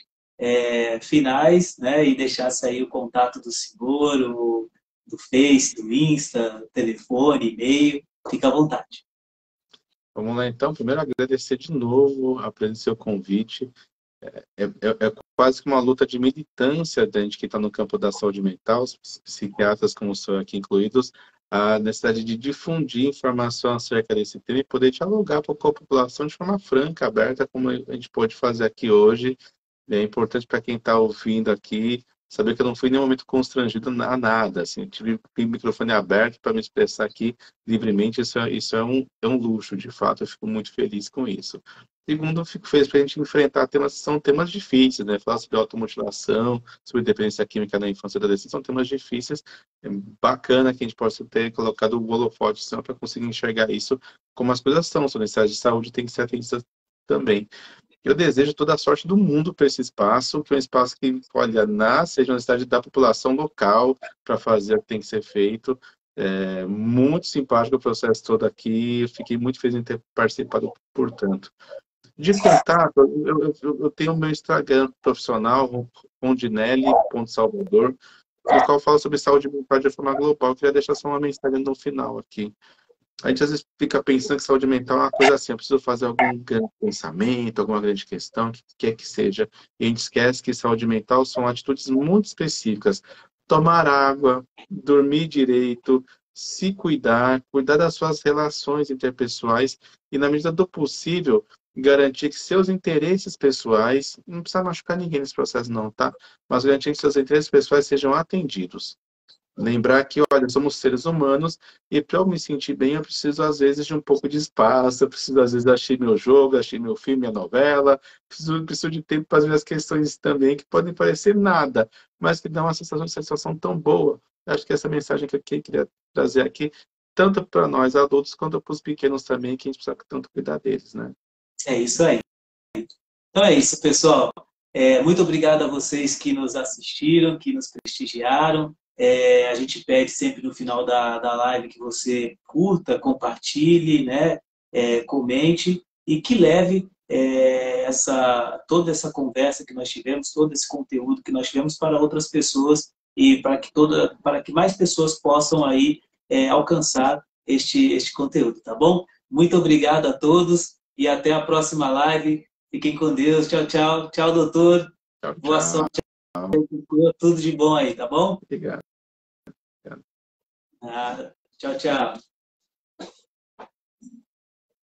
finais, né? E deixasse aí o contato do senhor, do Face, do Insta, telefone, e-mail. Fica à vontade. Vamos lá, então. Primeiro, agradecer de novo a presença do seu convite. É quase que uma luta de militância da gente que está no campo da saúde mental, os psiquiatras como o senhor aqui incluídos, a necessidade de difundir informação acerca desse tema e poder dialogar com a população de forma franca, aberta, como a gente pode fazer aqui hoje. É importante para quem está ouvindo aqui saber que eu não fui em nenhum momento constrangido a nada. Assim, eu tive o microfone aberto para me expressar aqui livremente. Isso é um luxo, de fato. Eu fico muito feliz com isso. Segundo, eu fico feliz para a gente enfrentar temas que são temas difíceis, né? Falar sobre automutilação, sobre dependência química na infância e adolescência, são temas difíceis. É bacana que a gente possa ter colocado o holofote para conseguir enxergar isso como as coisas são. São necessidades de saúde, tem que ser atendidas também. Eu desejo toda a sorte do mundo para esse espaço, que é um espaço que, olha, seja uma necessidade da população local para fazer o que tem que ser feito. Muito simpático o processo todo aqui. Eu fiquei muito feliz em ter participado, portanto. De contato, eu tenho o meu Instagram profissional, rondinelli.salvador, no qual eu falo sobre saúde mental de forma global. Eu queria deixar só uma mensagem no final aqui. A gente às vezes fica pensando que saúde mental é uma coisa assim, eu preciso fazer algum grande pensamento, alguma grande questão, que quer que seja. E a gente esquece que saúde mental são atitudes muito específicas. Tomar água, dormir direito, se cuidar, cuidar das suas relações interpessoais e, na medida do possível, garantir que seus interesses pessoais, não precisa machucar ninguém nesse processo não, tá? Mas garantir que seus interesses pessoais sejam atendidos. Lembrar que, olha, somos seres humanos e para eu me sentir bem, eu preciso, às vezes, de um pouco de espaço, eu preciso, às vezes, assistir meu jogo, assistir meu filme, minha novela, preciso de tempo para ver as questões também que podem parecer nada, mas que dão uma sensação de satisfação tão boa. Eu acho que essa mensagem que eu queria trazer aqui, tanto para nós adultos, quanto para os pequenos também, que a gente precisa tanto cuidar deles, né? É isso aí. Então é isso, pessoal. Muito obrigado a vocês que nos assistiram, que nos prestigiaram. A gente pede sempre no final da live que você curta, compartilhe, né? Comente e que leve toda essa conversa que nós tivemos, todo esse conteúdo que nós tivemos para outras pessoas e para que mais pessoas possam aí alcançar este conteúdo, tá bom? Muito obrigado a todos e até a próxima live. Fiquem com Deus. Tchau, tchau. Tchau, doutor. Tchau, Boa tchau. sorte. Tudo de bom aí, tá bom? Obrigado. Nada. Tchau, tchau.